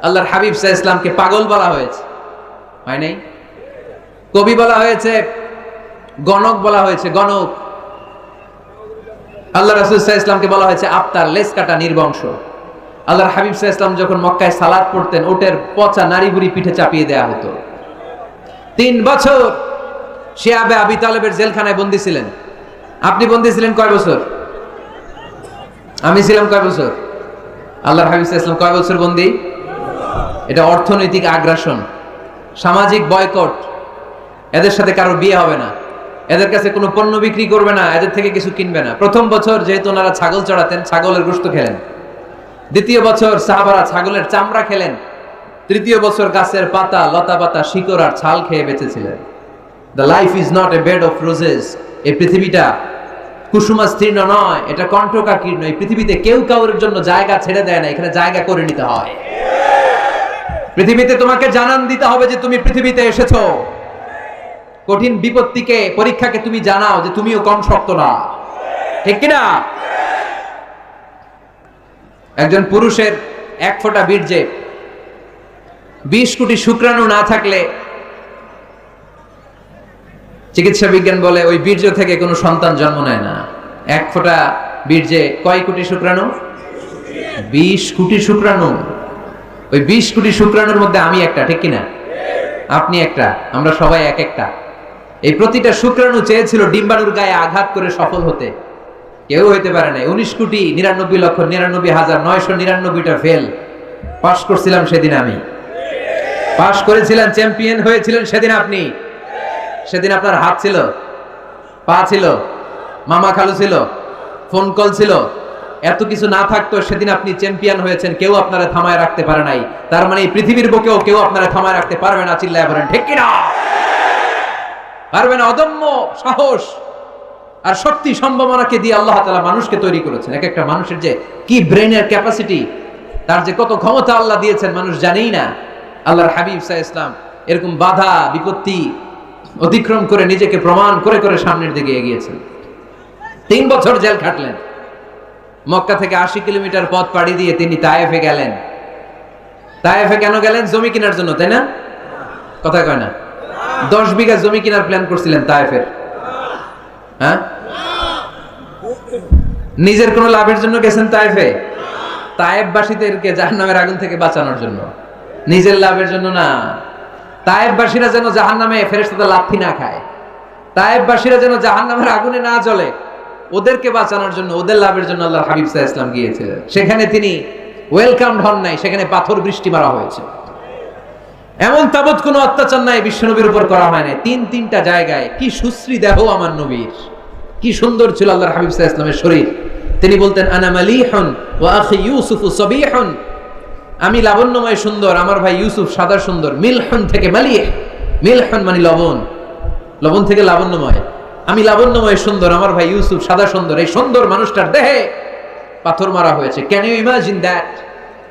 আল্লাহর হাবিব সাল্লাল্লাহু আলাইহি ওয়াসাল্লামকে পাগল বলা হয়েছে, হয় নাই? কবি বলা হয়েছে, গণক বলা হয়েছে, গণক। আল্লাহ রাসূল সাল্লাল্লাহু আলাইহি ওয়াসাল্লামকে বলা হয়েছে আফতার, লেজ কাটা, নির্বংশ। আল্লাহর হাবিব সাল্লাল্লাহু আলাইহি ওয়াসাল্লাম যখন মক্কায় সালাত পড়তেন, ওটের পচা নাড়ি বুড়ি পিঠে চাপিয়ে দেয়া হতো। 3 বছর শিয়াবে আবি তালেবের জেলখানায় বন্দী ছিলেন। আপনি বন্দী ছিলেন কয় বছর? আমি ছিলাম কয় বছর? আল্লাহর হাবিব সাল্লাল্লাহু আলাইহি ওয়াসাল্লাম কয় বছর বন্দী? এটা অর্থনৈতিক আগ্রাসন, সামাজিক বয়কট। এদের সাথে কারো বিয়ে হবে না, এদের কাছে কোনো পণ্য বিক্রি করবে না, এদের থেকে কিছু কিনবে না। প্রথম বছর যেহেতু ওনারা ছাগল চড়াতেন, ছাগলের গোশত খেলেন। দ্বিতীয় বছর সাহাবারা ছাগলের চামড়া খেলেন। তৃতীয় বছর গাছের পাতা, লতা পাতা, শিকড় আর ছাল খেয়ে বেঁচেছিলেন। The life is not a bed of roses. এই পৃথিবীটা কুসুমাস্তীর্ণ নয়, এটা কণ্টকাকীর্ণ। এই পৃথিবীতে কেউ কাউরের জন্য জায়গা ছেড়ে দেয় না, এখানে জায়গা করে নিতে হয়। পৃথিবীতে তোমাকে জানান দিতে হবে যে তুমি পৃথিবীতে এসেছো। কঠিন বিপত্তিকে, পরীক্ষাকে তুমি জানাও যে তুমিও কম শক্ত না, ঠিক কিনা? একজন পুরুষের 1 ফোঁটা বীর্যে 20 কোটি শুক্রাণু না থাকলে চিকিৎসা বিজ্ঞান বলে ওই বীর্য থেকে কোনো সন্তান জন্ম নেয় না। 1 ফোঁটা বীর্যে কয় কোটি শুক্রাণু? 20 কোটি শুক্রাণু। ওই 20 কোটি শুক্রাণুর মধ্যে আমি একটা, ঠিক কিনা? আপনি একটা, আমরা সবাই এক একটা। এই প্রতিটা শুক্রাণু চেয়েছিল ডিম্বাণুর গায়ে আঘাত করে সফল হতে, কেউ হইতে পারে নাই। 19,99,99,999টা ফেল। পাশ করছিলাম সেদিন আমি, পাশ করেছিলেন, চ্যাম্পিয়ন হয়েছিলেন সেদিন আপনি। সেদিন আপনার হাত ছিল, পা ছিল, মামা খালু ছিল, ফোন কল ছিল, এত কিছু না থাকতো সেদিন আপনি চ্যাম্পিয়ন হয়েছেন। কেউ আপনারা থামায় রাখতে পারে নাই। তার মানে এই পৃথিবীর বুকেও কেউ আপনারা থামায় রাখতে পারবে না। চিল্লায় বলেন ঠিক কিনা? পারবে না। অদম্য সাহস আর শক্তি সম্ভাবনাকে দিয়ে আল্লাহ তাআলা মানুষকে তৈরি করেছেন। এক একটা মানুষের যে কি ব্রেনের ক্যাপাসিটি, তার যে কত ক্ষমতা আল্লাহ দিয়েছেন মানুষ জানেই না। আল্লাহর হাবিব সাল্লাল্লাহু আলাইহি ওয়াসাল্লাম এরকম বাধা বিপত্তি অতিক্রম করে নিজেকে প্রমাণ করে করে সামনের দিকে এগিয়েছেন। 3 বছর জেল খাটলেন। মক্কা থেকে 80 কিলোমিটার পথ পাড়ি দিয়ে তিনি তায়েফে গেলেন। তায়েফে কেন গেলেন? জমি কেনার জন্য, তাই না? কথা কয় না? 10 বিঘা জমি কেনার প্ল্যান করছিলেন তায়েফের। হ্যাঁ, নিজের কোনো লাভের জন্য গেছেন তায়েফে? তায়েফবাসীদেরকে জাহান্নামের আগুন থেকে বাঁচানোর জন্য, নিজের লাভের জন্য না। তায়েফবাসীরা যেন জাহান্নামে ফেরেশতাদের লাথি না খায়, তায়েফবাসীরা যেন জাহান্নামের আগুনে না জ্বলে, ওদেরকে বাঁচানোর জন্য, ওদের লাভের জন্য আল্লাহর হাবিব সাল্লাল্লাহু আলাইহি ওয়াসাল্লাম গিয়েছিলেন। সেখানে তিনি ওয়েলকামড হন নাই, সেখানে পাথর বৃষ্টি মারা হয়েছে। এমন তাবৎ কোনো অত্যাচার নাই বিশ্বনবীর উপর করা হয় নাই। 3টা জায়গায় কি সুশ্রী দেহ আমার নবীর, কি সুন্দর ছিল আল্লাহর হাবিব সাল্লাল্লাহু আলাইহি ওয়াসাল্লামের শরীর। তিনি বলতেন আনা মালিহুন ওয়া আখি ইউসুফু সাবিহুন, আমি লাবণ্যময় সুন্দর, আমার ভাই ইউসুফ সাদা সুন্দর। মিলহুন থেকে মালিহ, মিলহুন মানে লবণ, লবণ থেকে লাবণ্যময়। আমি লাবণ্যময় সুন্দর, আমার ভাই ইউসুফ সাদা সুন্দর। এই সুন্দর মানুষটার দেহে পাথর মারা হয়েছে। Can you imagine that?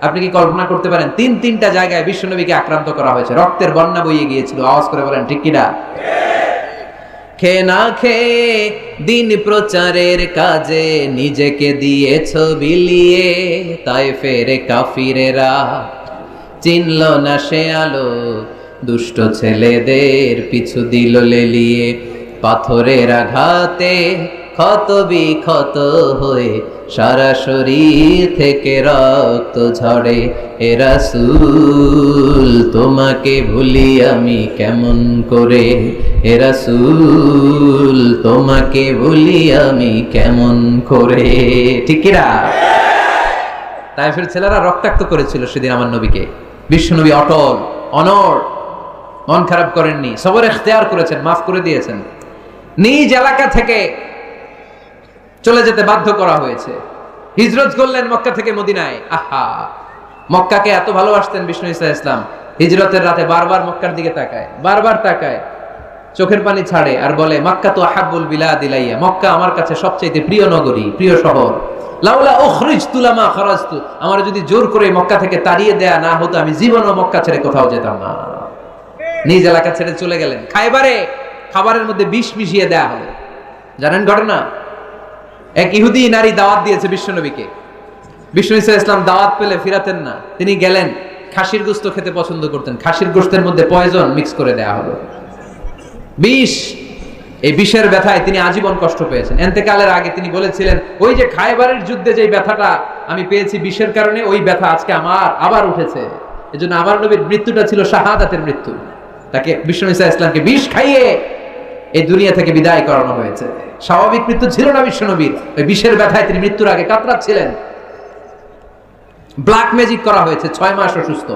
আপনি কি কল্পনা করতে পারেন? 3টা জায়গায় বিশ্বনবীকে আক্রান্ত করা হয়েছে, রক্তের বন্যা বইয়ে গিয়েছিল। আওয়াজ করে বলেন ঠিক কিনা? খেয়ে না খেয়ে দিন প্রচারের কাজে নিজেকে দিয়েছ বিলিয়ে, তায়েফের কাফিরেরা চিনল না সে আলো, দুষ্ট ছেলেদের পিছু দিল লেলিয়ে। পাথরের আঘাতে ক্ষত বিক্ষত হয়ে সারা শরীর থেকে রক্ত ঝরে। হে রাসূল তোমাকে ভুলি আমি কেমন করে, হে রাসূল তোমাকে ভুলি আমি কেমন করে। ঠিক কি না? তায়েফের ছেলেরা রক্তাক্ত করেছিল সেদিন আমার নবীকে। বিশ্বনবী অটল, অনড়, মন খারাপ করেননি, সবর ইখতিয়ার করেছেন, মাফ করে দিয়েছেন। নিজ এলাকা থেকে চলে যেতে বাধ্য করা হয়েছে। হিজরত করলেন মক্কা থেকে মদিনায়। আহা, মক্কাকে এত ভালোবাসতেন বিষ্ণু ঈসা ইসলাম। হিজরতের রাতে বারবার মক্কার দিকে তাকায়, বারবার তাকায়, চোখের পানি ছাড়ে আর বলে মক্কা তো আহাব্বুল বিলাদ ইলাইয়া, মক্কা আমার কাছে সবচেয়ে প্রিয় নগরী, প্রিয় শহর। লাউলা উখরিজতু লামা খারাজতু, আমার যদি জোর করে মক্কা থেকে তাড়িয়ে দেয়া না হতো আমি জীবনও মক্কা ছেড়ে কোথাও যেতাম না। নিজ এলাকা ছেড়ে চলে গেলেন। খাইবারে খাবারের মধ্যে বিষ মিশিয়ে দেয়া হলো। জানেন ঘটনা? এক ইহুদি নারী দাওয়াত দিয়েছে বিশ্বনবীকে। বিষ্ণু ঈসা ইসলাম দাওয়াত পেলে ফিরাতেন না। তিনি গেলেন, খাসির গোশত খেতে পছন্দ করতেন। খাসির গোশতের মধ্যে পয়জন মিক্স করে দেয়া হলো, বিষ। এই বিষের ব্যথায় তিনি আজীবন কষ্ট পেয়েছেন। এন্তেকালের আগে তিনি বলেছিলেন, ওই যে খায়বারের যুদ্ধে যে ব্যথাটা আমি পেয়েছি বিষের কারণে, ওই ব্যথা আজকে আমার আবার উঠেছে। এজন্য আমার নবীর মৃত্যুটা ছিল শাহাদাতের মৃত্যু। তাকে বিষ্ণু ঈসা ইসলামকে বিষ খাইয়ে এই দুনিয়া থেকে বিদায় করানো হয়েছে। স্বাভাবিক মৃত্যু ছিল না বিশ্বনবীর, ওই বিষের ব্যথায় তিনি মৃত্যুর আগে কাতরাচ্ছিলেন। ব্ল্যাক ম্যাজিক করা হয়েছে, 6 মাস অসুস্থ।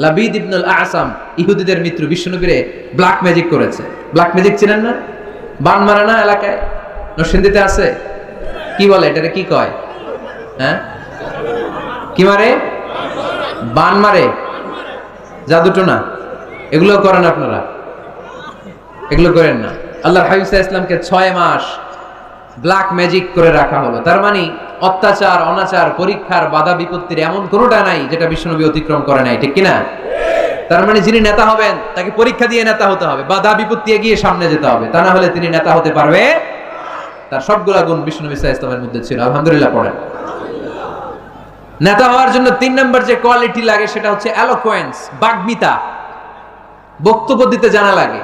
লাবিদ ইবনুল আসাম ইহুদিদের মিত্র বিশ্বনবীরে ব্ল্যাক ম্যাজিক করেছে। ব্ল্যাক ম্যাজিক চিনেন না? বান মারে না এলাকায়, নরসিংদীতে আছে। কি বলে এটারে, কি কয়? হ্যাঁ, কি মারে? বান মারে, জাদুটোনা, এগুলো করেন আপনারা? এগুলো করেন না। আল্লাহর হাবিব সাল্লাল্লাহু আলাইহি ওয়াসাল্লামকে 6 মাস ব্ল্যাক ম্যাজিক করে রাখা হলো। তার মানে অত্যাচার, অনাচার, পরীক্ষার, বাধা বিপত্তির এমন কোনোটা নাই যেটা বিশ্বনবী অতিক্রম করে নাই। ঠিক কিনা? তার মানে যিনি নেতা হবেন তাকে পরীক্ষা দিয়ে নেতা হতে হবে, বাধা বিপত্তি এগিয়ে সামনে যেতে হবে, তা না হলে তিনি নেতা হতে পারবে। তার সবগুলা গুণ বিশ্বনবী সাল্লাল্লাহু আলাইহি ওয়াসাল্লামের মধ্যে ছিল। আলহামদুলিল্লাহ পড়েন। নেতা হওয়ার জন্য 3 নম্বর যে কোয়ালিটি লাগে সেটা হচ্ছে এলোকোয়েন্স, বাগ্মিতা। বক্তব্য দিতে জানা লাগে,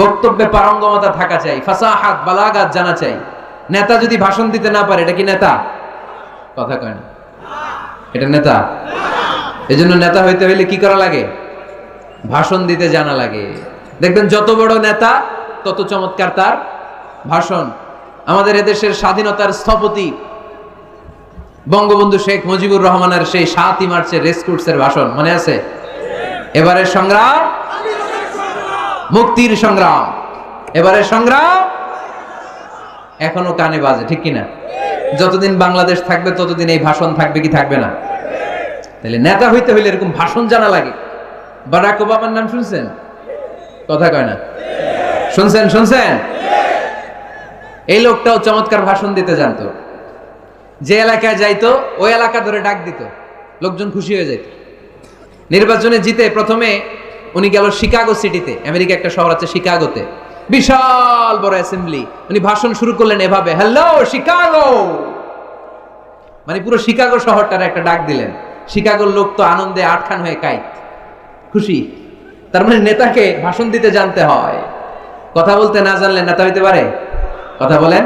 বক্তব্যে পারঙ্গমতা থাকা চাই, ফাসাহাত, বালাগাত জানা চাই। নেতা যদি ভাষণ দিতে না পারে, এটা কি নেতা? কথা কয় না, এটা নেতা? এজন্য নেতা হইতে হইলে কি করা লাগে? ভাষণ দিতে জানা লাগে। দেখবেন যত বড় নেতা তত চমৎকার তার ভাষণ। আমাদের এদেশের স্বাধীনতার স্থপতি বঙ্গবন্ধু শেখ মুজিবুর রহমানের সেই ৭ই মার্চের রেসকোর্সের ভাষণ মনে আছে? এবারের সংগ্রাম মুক্তির সংগ্রাম, এবারের সংগ্রাম এখনো কানে বাজে, ঠিক কিনা? যতদিন বাংলাদেশ থাকবে ততদিন এই ভাষণ থাকবে কি থাকবে না? তাহলে নেতা হইতে হইলে এরকম ভাষণ জানা লাগে। বারাক ওবামার নাম শুনছেন? কথা কয় না, শুনছেন? এই লোকটাও চমৎকার ভাষণ দিতে জানতো। যে এলাকায় যাইতো ওই এলাকা ধরে ডাক দিত, লোকজন খুশি হয়ে যেত। নির্বাচনে জিতে প্রথমে উনি গেল শিকাগো সিটিতে, আমেরিকা একটা শহর আছে শিকাগোতে, বিশাল বড় অ্যাসেম্বলি। উনি ভাষণ শুরু করলেন এভাবে, হ্যালো শিকাগো, মানে পুরো শিকাগো শহরটার একটা ডাক দিলেন। শিকাগোর লোক তো আনন্দে আটখান হয়ে কাই, খুশি। তার মানে নেতাকে ভাষণ দিতে জানতে হয়, কথা বলতে না জানলে নেতা হইতে পারে? কথা বলেন।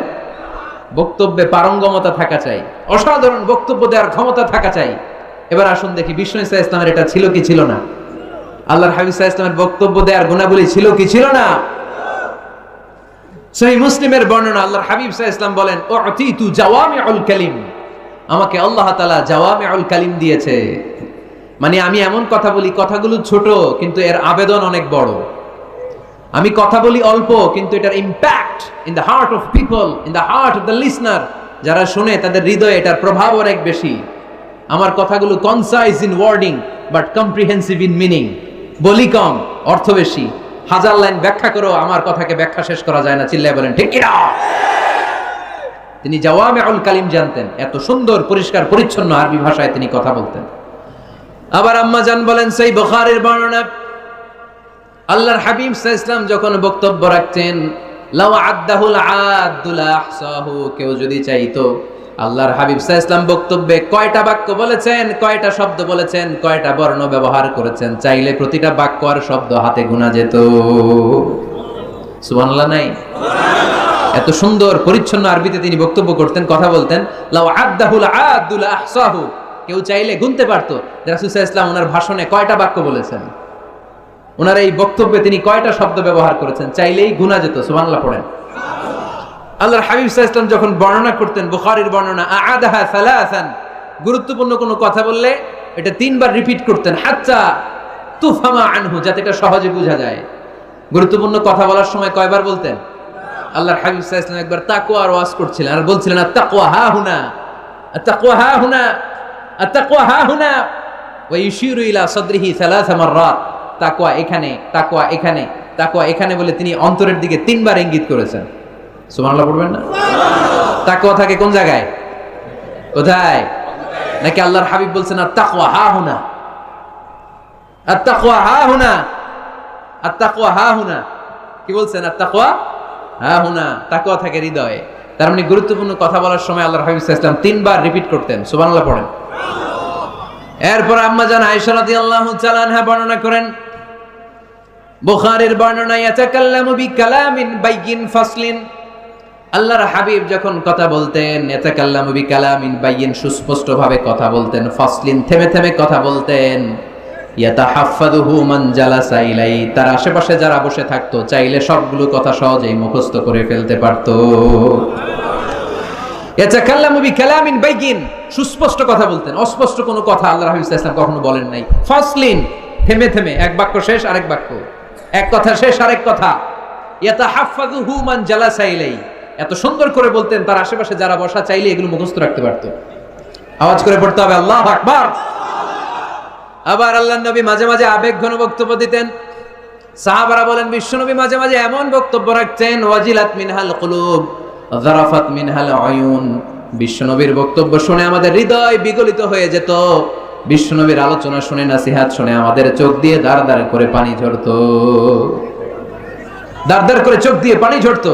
বক্তব্যে পারঙ্গমতা থাকা চাই, অসাধারণ বক্তব্য দেওয়ার ক্ষমতা থাকা চাই। এবার আসুন দেখি বিষ্ণু ইসা ইসলামের এটা ছিল কি ছিল না? আল্লাহর হাবিব সাল্লাল্লাহু আলাইহি ওয়াসাল্লামের বক্তব্য দেওয়ার গুণাবলী ছিল কি ছিল না? সহিহ মুসলিমের বর্ণনা, আল্লাহর হাবিব সাল্লাল্লাহু আলাইহি ওয়াসাল্লাম বলেন, উতিতু জাওয়ামিউল কালিম, আমাকে আল্লাহ তাআলা জাওয়ামিউল কালিম দিয়েছে। মানে আমি এমন কথা বলি, কথাগুলো ছোট কিন্তু এর আবেদন অনেক বড়। আমি কথা বলি অল্প কিন্তু এটার impact in the heart of people, in the heart of the listener, যারা শুনে তাদের হৃদয়ে এটার প্রভাব অনেক বেশি। আমার কথাগুলো concise in wording but comprehensive in meaning, বলি কম অর্থ বেশি। হাজার লাইন ব্যাখ্যা করো, আমার কথাকে ব্যাখ্যা শেষ করা যায় না। চিল্লায় বলেন ঠিক কি না? তিনি জাওয়ামিউল কালিম জানতেন, এত সুন্দর পরিষ্কার পরিচ্ছন্ন আরবি ভাষায় তিনি কথা বলতেন। আবার আম্মা জান বলেন, সেই বুখারীর বর্ণনা, আল্লাহর হাবিব সাল্লাল্লাহু আলাইহি ওয়াসাল্লাম যখন বক্তব্য রাখতেন, লাউ আদ্দাহুল আদুল আহসাহু, কেউ যদি চাইতো আল্লাহর হাবিব সাল্লাল্লাহু আলাইহি ওয়াসাল্লাম বক্তব্যে কয়টা বাক্য বলেছেন, কয়টা শব্দ বলেছেন, কয়টা বর্ণ ব্যবহার করেছেন, চাইলে প্রতিটা বাক্য আর শব্দ হাতে গোনা যেত। সুবহানাল্লাহ নাই? এত সুন্দর পরিচ্ছন্ন আরবিতে তিনি বক্তব্য করতেন, কথা বলতেন। লাউ আদ্দাহুল আদুল আহসাহু, কেউ চাইলে গুনতে পারতো রাসূল সাল্লাল্লাহু আলাইহি ওয়াসাল্লাম ওনার ভাষণে কয়টা বাক্য বলেছেন, ওনার এই বক্তব্যে তিনি কয়টা শব্দ ব্যবহার করেছেন, চাইলেই গুনা যেত। সুবহানাল্লাহ পড়েন। আল্লাহর হাবিব সাল্লাল্লাহু আলাইহি ওয়াসাল্লাম যখন বর্ণনা করতেন, বুখারীর বর্ণনা, আ'আদাহা সালাসান, গুরুত্বপূর্ণ কোনো কথা বললে এটা 3 বার রিপিট করতেন, হাত্তা তুফহামা আনহু, যাতে এটা সহজে বোঝা যায়। গুরুত্বপূর্ণ কথা বলার সময় কয়বার বলতেন? আল্লাহর হাবিব সাল্লাল্লাহু আলাইহি ওয়াসাল্লাম একবার তাকওয়ার ওয়াজ করছিলেন আর বলছিলেন, আত-তাকওয়া হা হুনা, আত-তাকওয়া হা হুনা, আত-তাকওয়া হা হুনা, ওয়া ইউশিরু ইলা সাদরিহি 3 মাররাত, তাকওয়া এখানে, তাকওয়া এখানে, তাকওয়া এখানে বলে তিনি অন্তরের দিকে 3 বার ইঙ্গিত করেছেন। সুবহানাল্লাহ পড়বেন না? তাকওয়া থাকে কোন জায়গায়? কোথায়? নাকি আল্লাহর হাবিব বলছেন আত-তাকওয়া হা হুনা, আত-তাকওয়া হা হুনা, আত-তাকওয়া হা হুনা, কি বলছেন? আত-তাকওয়া হা হুনা, তাকওয়া থাকে হৃদয়ে। তার মানে গুরুত্বপূর্ণ কথা বলার সময় আল্লাহর হাবিব সাল্লাল্লাহু আলাইহি ওয়াসাল্লাম 3 বার রিপিট করতেন। সুবহানাল্লাহ পড়েন। এরপর আম্মা জান আয়েশা রাদিয়াল্লাহু তাআলা আনহা বর্ণনা করেন, বুখারীর বর্ণনা, ইয়াতাকাল্লামু বিকালামিন বাইয়িন ফাসলিন, আল্লাহর হাবিব যখন কথা বলতেন, ইয়াতাকাল্লামু বিকালামিন বাইয়িন, সুস্পষ্ট ভাবে কথা বলতেন, ফাসলিন, থেমে থেমে কথা বলতেন, ইয়াতাহাফফাযুহু মান জালাসা ইলাই, তার আশেপাশে যারা বসে থাকতো চাইলে সবগুলো কথা সহজেই মুখস্থ করে ফেলতে পারতো। ইয়াতাকাল্লামু বিকালামিন বাইয়িন, সুস্পষ্ট কথা বলতেন, অস্পষ্ট কোনো কথা আল্লাহর হাবিব সাল্লাল্লাহু আলাইহি ওয়াসাল্লাম কখনো বলেন নাই। ফাসলিন, থেমে থেমে, এক বাক্য শেষ আরেক বাক্য, এক কথা শেষ আরেক কথা। ইয়াতাহাফফাযুহু মান জালাসা ইলাই, এত সুন্দর করে বলতেন তার আশেপাশে যারা বসা চাইলে এগুলো মুখস্থ রাখতে পারতো। আওয়াজ করে পড়তে হবে আল্লাহু আকবার। আবার আল্লাহর নবী মাঝে মাঝে আবেগঘন বক্তব্য দিতেন। সাহাবারা বলেন, বিশ্বনবী মাঝে মাঝে এমন বক্তব্য রাখতেন, ওয়াজিলাত মিনহাল কুলুব যারাফাত মিনহাল আয়ুন, বিশ্বনবীর বক্তব্য শুনে আমাদের হৃদয় বিগলিত হয়ে যেত, বিশ্বনবীর আলোচনা শুনে, নসিহত শুনে আমাদের চোখ দিয়ে দাঁড় দাঁড় করে পানি ঝরতো, দাঁড় দাঁড় করে চোখ দিয়ে পানি ঝরতো,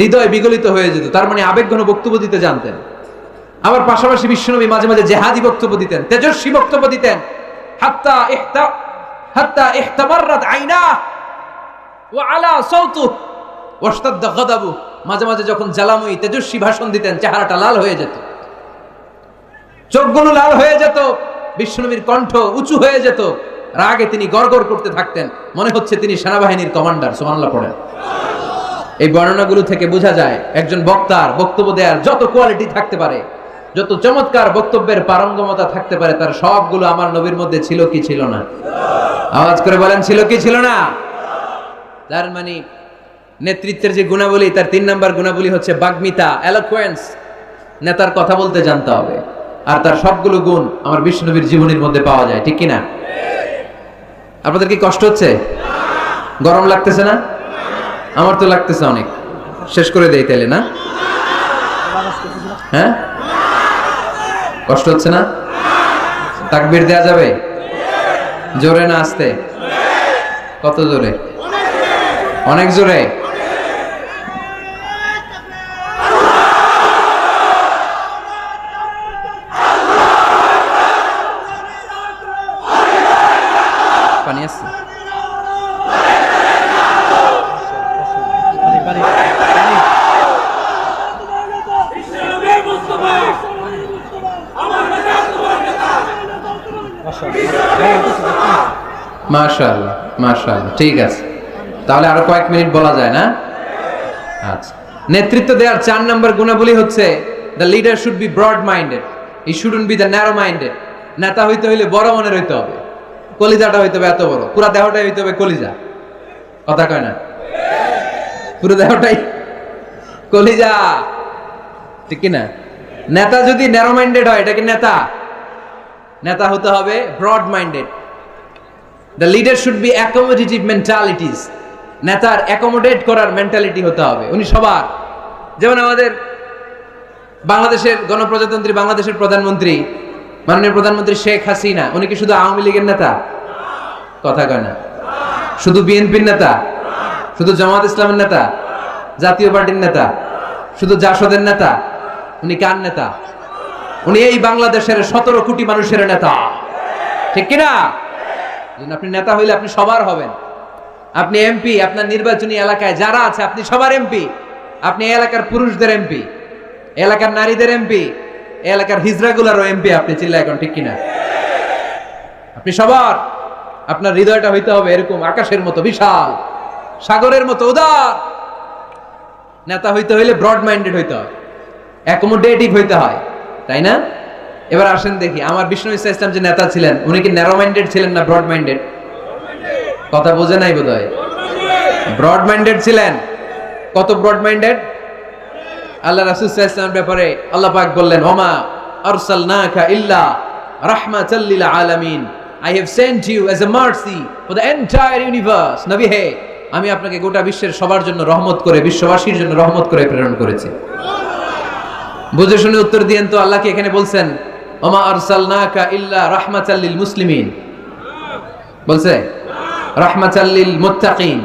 হৃদয় বিগলিত হয়ে যেত। তার মানে আবেগঘন বক্তব্য দিতে জানতেন। আবার পাশাপাশি বিশ্বনবী মাঝে মাঝে জেহাদি বক্তব্য দিতেন, তেজস্বী বক্তব্য দিতেন, হাত্তা ইহতামাররাত আইনা ওয়া আলা সাওতুহু ওয়াশতাদ্দা গাদাবু, মাঝে মাঝে যখন জ্বালাময়ী তেজস্বী ভাষণ দিতেন চেহারাটা লাল হয়ে যেত, চোখগুলো লাল হয়ে যেত, বিশ্বনবীর কণ্ঠ উঁচু হয়ে যেত, রাগে তিনি গড়গড় করতে থাকতেন, মনে হচ্ছে তিনি সেনাবাহিনীর কমান্ডার। সুবহানাল্লাহ পড়েন। এই বর্ণনাগুলো থেকে বোঝা যায় একজন বক্তার বক্তব্য দেওয়ার যত কোয়ালিটি থাকতে পারে, যত চমৎকার বক্তব্যের পারঙ্গমতা থাকতে পারে, তার সবগুলো আমার নবীর মধ্যে ছিল কি ছিল না? আওয়াজ করে বলেন, ছিল কি ছিল না? তার মানে নেতৃত্বের যে গুণাবলী, তার 3 নাম্বার গুণাবলী হচ্ছে বাগ্মিতা, এলোকোয়েন্স। নেতার কথা বলতে জানতে হবে, আর তার সবগুলো গুণ আমার বিশ্বনবীর জীবনের মধ্যে পাওয়া যায়, ঠিক কিনা? আপনাদের কি কষ্ট হচ্ছে? গরম লাগতেছে না? আমার তো লাগতেছে অনেক। শেষ করে দেই তাইলে, না? হ্যাঁ, কষ্ট হচ্ছে না? তাকবীর দেয়া যাবে? জোরে না আস্তে? কত জোরে? অনেক জোরে। পানি আছে? মাশাআল্লাহ, মাশাআল্লাহ, ঠিক আছে। তাহলে আরো কয়েক মিনিট বলা যায়, না? আচ্ছা, নেতৃত্ব দেওয়ার 4 নম্বর গুণাবলী হচ্ছে the leader should be broad minded, he shouldn't be the narrow minded. নেতা হইতে হইলে বড় মনের হইতে হবে, কলিজাটা হইতে হবে এত বড়, পুরা দেহটাই হইতে হবে কলিজা। কথা কয় না? পুরো দেহটাই কলিজা, ঠিক কি না? নেতা যদি ন্যারো মাইন্ডেড হয়, এটা কি নেতা? নেতা হতে হবে broad minded. The leader should be accommodative mentalities. নেতার অ্যাকোমোডেট করার মেন্টালিটি হতে হবে, উনি সবার। যেমন আমাদের বাংলাদেশের গণপ্রজাতন্ত্রী বাংলাদেশের প্রধানমন্ত্রী, মাননীয় প্রধানমন্ত্রী শেখ হাসিনা, উনি কি শুধু আওয়ামী লীগের নেতা? কথা কয় না? শুধু বিএনপির নেতা? শুধু জামাত ইসলামের নেতা? জাতীয় পার্টির নেতা? শুধু জাসদের নেতা? উনি কার নেতা? উনি এই বাংলাদেশের 17 কোটি মানুষের নেতা, ঠিক কিনা? আপনি নেতা হইলে আপনি সবার হবেন। আপনি এমপি, আপনার নির্বাচনী এলাকায় যারা আছে আপনি সবার এমপি। আপনি এলাকার পুরুষদের এমপি, এলাকার নারীদের এমপি, এলাকার হিজড়াগুলারও এমপি আপনি। চিল্লা এখন, ঠিক কিনা? আপনি সবার। আপনার হৃদয়টা হইতে হবে এরকম আকাশের মতো বিশাল, সাগরের মতো উদার। নেতা হইতে হইলে ব্রড মাইন্ডেড হইতে হয়, অ্যাকোমোডেটিভ হইতে হয়, তাই না? এবার আসেন দেখি, আমার বিষ্ণু ইসা ইসলাম যে নেতা ছিলেন, উনি কি ন্যারো মাইন্ডেড ছিলেন না ব্রড মাইন্ডেড? কথা বোঝে নাই বোধহয়। ব্রড মাইন্ডেড ছিলেন। কত ব্রড মাইন্ডেড? আল্লাহ রাসূল সাল্লাল্লাহু আলাইহি ওয়াসাল্লামের ব্যাপারে আল্লাহ পাক বললেন, ওমা আরসালনাকা ইল্লা রাহমাতাল লিল আলামিন, I have sent you as a mercy for the entire universe. নবী হে, আমি আপনাকে গোটা বিশ্বের সবার জন্য রহমত করে, বিশ্ববাসীর জন্য রহমত করে প্রেরণ করেছি। বুঝে শুনে উত্তর দিয়েন তো, আল্লাহ কি এখানে বলছেন ওমা আরসালনাকা ইল্লা রাহমাতাল লিল মুসলিমিন? বলছে রাহমাতাল লিল মুত্তাকিন,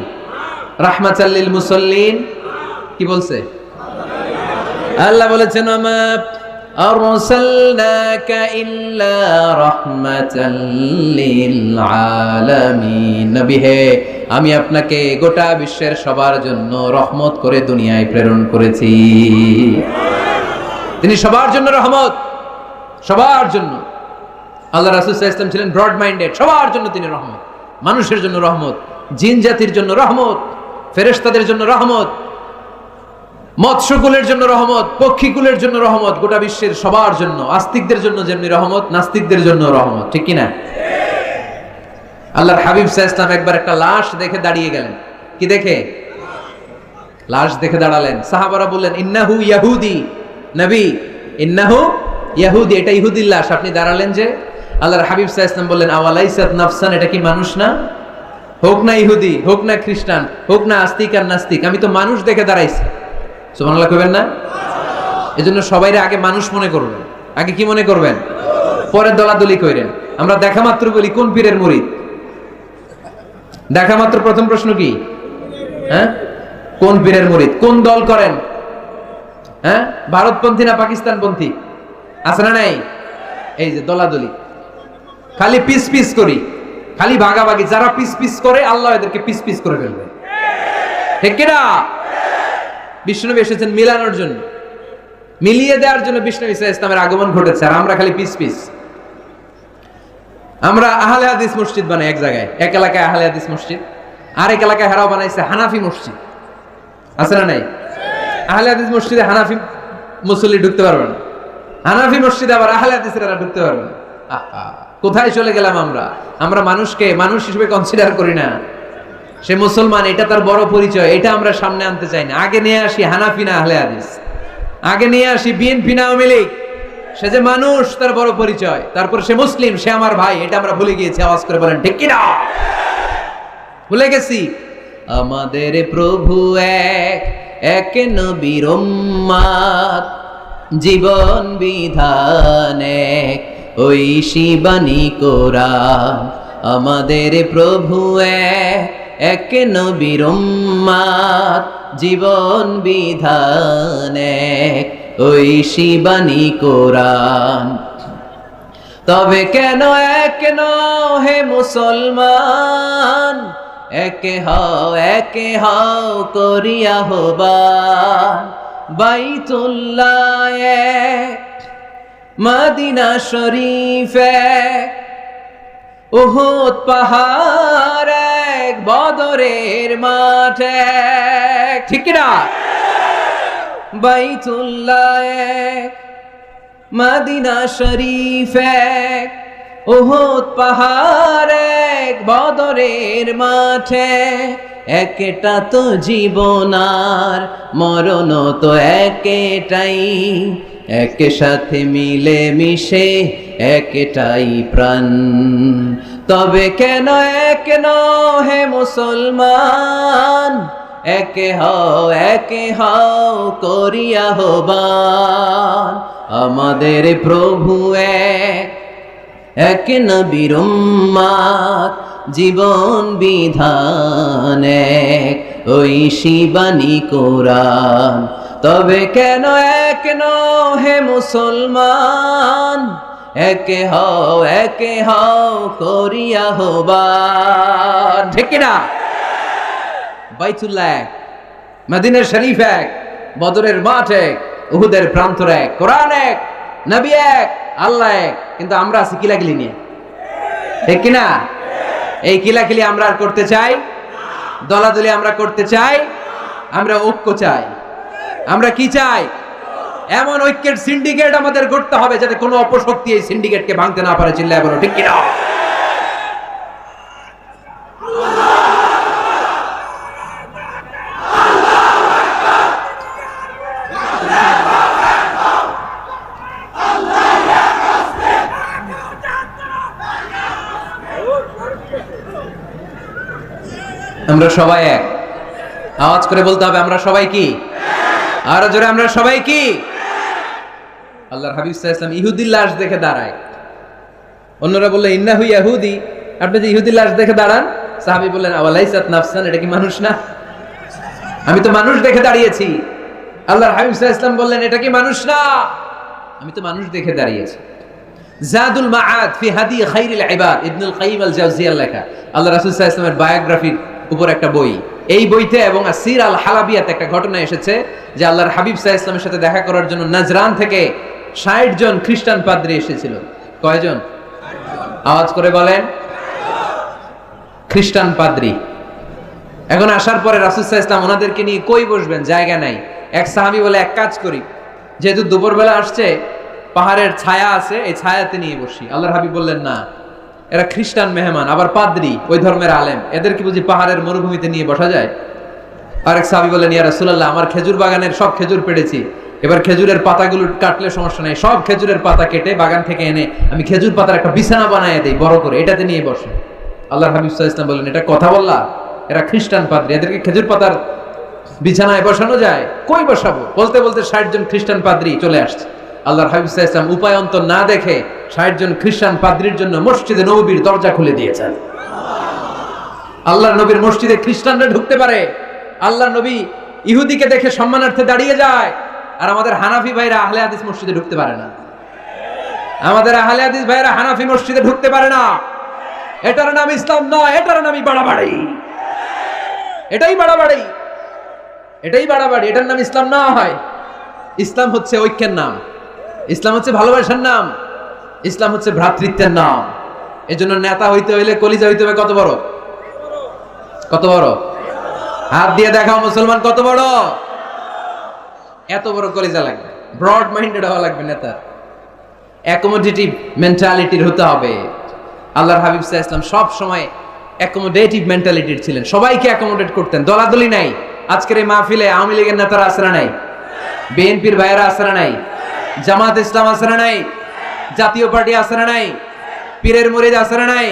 রাহমাতাল লিল মুসাল্লিন? কি বলছে? আল্লাহ বলেছেন ওমা আরসালনাকা ইল্লা রাহমাতাল লিল আলামিন। নবী হে, আমি আপনাকে গোটা বিশ্বের সবার জন্য রহমত করে দুনিয়ায় প্রেরণ করেছি। তিনি সবার জন্য রহমত, সবার জন্য। আল্লাহ রাসূল সাল্লাল্লাহু আলাইহি ওয়াসাল্লাম ছিলেন ব্রড মাইন্ডেড, সবার জন্য তিনি রহমত। মানুষের জন্য রহমত, জিন জাতির জন্য রহমত, ফেরেশতাদের জন্য রহমত, মৎস্যকুলের জন্য রহমত, পক্ষীকুলের জন্য রহমত, গোটা বিশ্বের সবার জন্য। আস্তিকদের জন্য যেমনি রহমত, নাস্তিকদের জন্য রহমত, ঠিক কিনা? আল্লাহর হাবিব সাল্লাল্লাহু আলাইহি ওয়াসাল্লাম একবার একটা লাশ দেখে দাঁড়িয়ে গেলেন। কি দেখে? লাশ দেখে দাঁড়ালেন। সাহাবারা বললেন, ইন্নাহু ইয়াহুদি। নবী, ইন্নাহু ইয়াহুদি, এটা ইহুদির লাশ, আপনি দাঁড়ালেন যে? আল্লাহর হাবিব সাল্লাল্লাহু আলাইহি ওয়াসাল্লাম বললেন, আওয়ালাইসাত নাফসান, এটা কি মানুষ না? হোক না ইহুদি, হোক না খ্রিস্টান, হোক না আস্তিক আর নাস্তিক, আমি তো মানুষ দেখে দাঁড়াইছি। সুবহানাল্লাহ কইবেন না? এজন্য সবাইরে আগে মানুষ মনে করবেন। আগে কি মনে করবেন? পরে দলাদলি কইরেন। আমরা দেখা মাত্র বলি কোন পীরের মুরিদ? দেখা মাত্র প্রথম প্রশ্ন কি? হ্যাঁ, কোন পীরের মুরিদ? কোন দল করেন? হ্যাঁ, ভারতপন্থী না পাকিস্তানপন্থী? আছে না নাই? এই যে দলাদলি, খালি পিস পিস করি, খালি ভাগাভাগি। যারা পিস পিস করে আল্লাহ এদেরকে পিস পিস করে ফেলবে, ঠিক কিনা? বিষ্ণুনবী এসেছেন মিলানোর জন্য, মিলিয়ে দেওয়ার জন্য বিষ্ণুনবী ইসলামের আগমন ঘটেছে। আর আমরা খালি পিস পিস। আমরা আহলে হাদিস মসজিদ বানাই এক জায়গায়, এক এলাকায় আহলে হাদিস মসজিদ, আরেক এলাকায় হারাও বানাইছে হানাফি মসজিদ। আছে না নাই? আহলে হাদিস মসজিদে হানাফি মুসল্লি ঢুকতে পারবে না, হানাফি মসজিদে আবার আহলে হাদিসরা ঢুকতে পারবে না। আহা, কোথায় চলে গেলাম আমরা? আমরা মানুষকে মানুষ হিসেবে কনসিডার করি না। সে মুসলমান, এটা তার বড় পরিচয়, এটা আমরা সামনে আনতে চাই না। আগে নিয়ে আসি হানাফি না আহলে হাদিস, আগে নিয়ে আসি বিএনপি না আওয়ামী লীগ। সে যে মানুষ, তার বড় পরিচয়। তারপর সে মুসলিম, সে আমার ভাই, এটা আমরা ভুলে গিয়েছি। আওয়াজ করে বলেন ঠিক কি না? ভুলে গেছি। আমাদের প্রভু এক, এক নবীর উম্মত, জীবন বিধান এক, ওই শিবানী কোরআন। আমাদের প্রভু এক, এক নবীর উম্মত, জীবন বিধান এক, ওই শিবানী কোরআন। তবে কেন এক হে মুসলমান, একে হও করিয়া হবান। বাইতুল্লাহ এক, মদিনা শরীফ এক, উহুদ পাহাড় এক, বদরের মাঠ এক। ঠিক না? বাইতুল্লাহ এক, মদিনা শরীফ এক, উহুদ পাহাড় এক, বদরের মাঠে। একটা তো জীবন আর মরণ তো একটাই, এক সাথে মিলে মিশে একটাই প্রাণ। তবে কেন এক হে মুসলমান, একে হও করিয়া হবান। আমাদের প্রভু এক, এক নবীর উম্মত, জীবন বিধান এক, ওই শিবানী কোরআন। তবে কেন এক হে মুসলমান, একে হও করিয়া হবান। ঠিক না? বাইতুল্লাহ এক, মদিনা শরীফ এক, বদরের মাঠ এক, উহুদের প্রান্তর এক, কোরআন এক, নবী এক, আল্লাহ এক। কিন্তু আমরা আছি কিলাকিলি নিয়ে। ঠিক কিনা? এই কিলাকিলি আমরা আর করতে চাই? দলাদলি আমরা করতে চাই? আমরা ঐক্য চাই। আমরা কি চাই? এমন ঐক্যের সিন্ডিকেট আমাদের গড়তে হবে যাতে কোনো অপশক্তি এই সিন্ডিকেটকে ভাঙতে না পারে। চিল্লায় বলো ঠিক কিনা? আমরা সবাই এক। আওয়াজ করে বলতে হবে আমরা সবাই কি? আরো জোরে, আমরা সবাই কি? আল্লাহর হাবিব সাল্লাল্লাহু আলাইহি ওয়াসাল্লাম ইহুদির লাশ দেখে দাঁড়ায়। অন্যরা বললেন ইন্নাহু ইয়াহুদি, আপনি যে ইহুদির লাশ দেখে দাঁড়ান। সাহাবী বললেন আওয়ালাইসাত নাফসান, এটা কি মানুষ না? আমি তো মানুষ দেখে দাঁড়িয়েছি। আল্লাহর হাবিব সাল্লাল্লাহু আলাইহি ওয়াসাল্লাম বললেন এটা কি মানুষ না? আমি তো মানুষ দেখে দাঁড়িয়েছি। জাদুল মাআদ ফি হাদি খাইরিল ইবাদ, ইবনুল কাইয়িম আল জাওজিয়ার লেখা আল্লাহ রাসূল সাল্লাল্লাহু আলাইহি ওয়াসাল্লামের বায়োগ্রাফির উপর একটা বই। এই বইতে এবং আসির আল হালাবিয়াতে একটা ঘটনা এসেছে যে আল্লাহর হাবিব সাল্লাল্লাহু আলাইহি ওয়াসাল্লামের সাথে দেখা করার জন্য নাজরান থেকে ৬০ জন খ্রিস্টান পাদ্রী এসেছিল। কয়জন? আওয়াজ করে বলেন। খ্রিস্টান পাদ্রী। এখন আসার পরে রাসূল সাল্লাল্লাহু আলাইহি ওয়াসাল্লাম ওনাদেরকে নিয়ে কই বসবেন? জায়গা নাই। এক সাহাবী বলে এক কাজ করি, যেহেতু দুপুরবেলা আসছে, পাহাড়ের ছায়া আছে, এই ছায়াতে নিয়ে বসি। আল্লাহর হাবিব বললেন না, এরা খ্রিস্টান মেহমান, আবার পাদ্রী, ওই ধর্মের আলেম, এদেরকে বুঝি পাহাড়ের মরুভূমিতে নিয়ে বসা যায়? আরেক সাহাবী বললেন ইয়া রাসূলুল্লাহ, আমার খেজুর বাগানের সব খেজুর পেড়েছি, এবার খেজুরের পাতাগুলো কাটলে সমস্যা নাই, সব খেজুরের পাতা কেটে বাগান থেকে এনে আমি খেজুর পাতার একটা বিছানা বানায় দেই বড় করে, এটাতে নিয়ে বসে। আল্লাহর হাবিব সাল্লাল্লাহু আলাইহি ওয়াসাল্লাম বললেন এটা কথা বললা? এরা খ্রিস্টান পাদ্রী, এদেরকে খেজুর পাতার বিছানায় বসানো যায়? কই বসাবো? বলতে বলতে ৬০ জন খ্রিস্টান পাদ্রী চলে আসছে। আল্লাহর হাবিব সাল্লাল্লাহু আলাইহি ওয়াসাল্লাম উপায় অন্তর না দেখে ৬০ জন খ্রিস্টান পাদ্রীর জন্য মসজিদে নববীর দরজা খুলে দিয়েছেন। আল্লাহর নবীর মসজিদে খ্রিস্টানরা ঢুকতে পারে। আল্লাহর নবী ইহুদিকে দেখে সম্মানার্থে দাঁড়িয়ে যায়, আর আমাদের হানাফি ভাইরা আহলে হাদিস মসজিদে ঢুকতে পারে না। আমাদের আহলে হাদিস ভাইরা হানাফি মসজিদে ঢুকতে পারে না। এটার নাম ইসলাম নয়, এটার নামই বাড়াবাড়ি। এটাই বাড়াবাড়ি, এটাই বাড়াবাড়ি। এটার নাম ইসলাম না হয়। ইসলাম হচ্ছে ঐক্যের নাম, ইসলাম হচ্ছে ভালোবাসার নাম, ইসলাম হচ্ছে ভ্রাতৃত্বের নাম। এজন্য নেতা হইতে হইলে কলিজা হইতে হবে কত বড়? কত বড়? হাত দিয়ে দেখাও মুসলমান কত বড়। এত বড় কলিজা লাগবে, ব্রড মাইন্ডেড হওয়া লাগবে নেতা, অ্যাকোমোডেটিভ মেন্টালিটির হতে হবে। আল্লাহর হাবিব সাল্লাল্লাহু আলাইহি ওয়াসাল্লাম সব সময় অ্যাকোমোডেটিভ মেন্টালিটির ছিলেন, সবাইকে অ্যাকোমোডেট করতেন, দলাদলি নাই। আজকের এই মাহফিলে আওয়ামী লীগের নেতারা আছে না নাই, বিএনপির ভাইয়েরা আছে না নাই, জামাত ইসলাম আছে না নাই, জাতীয় পার্টি আছে না নাই, পীরের মুরিদ আছে না নাই,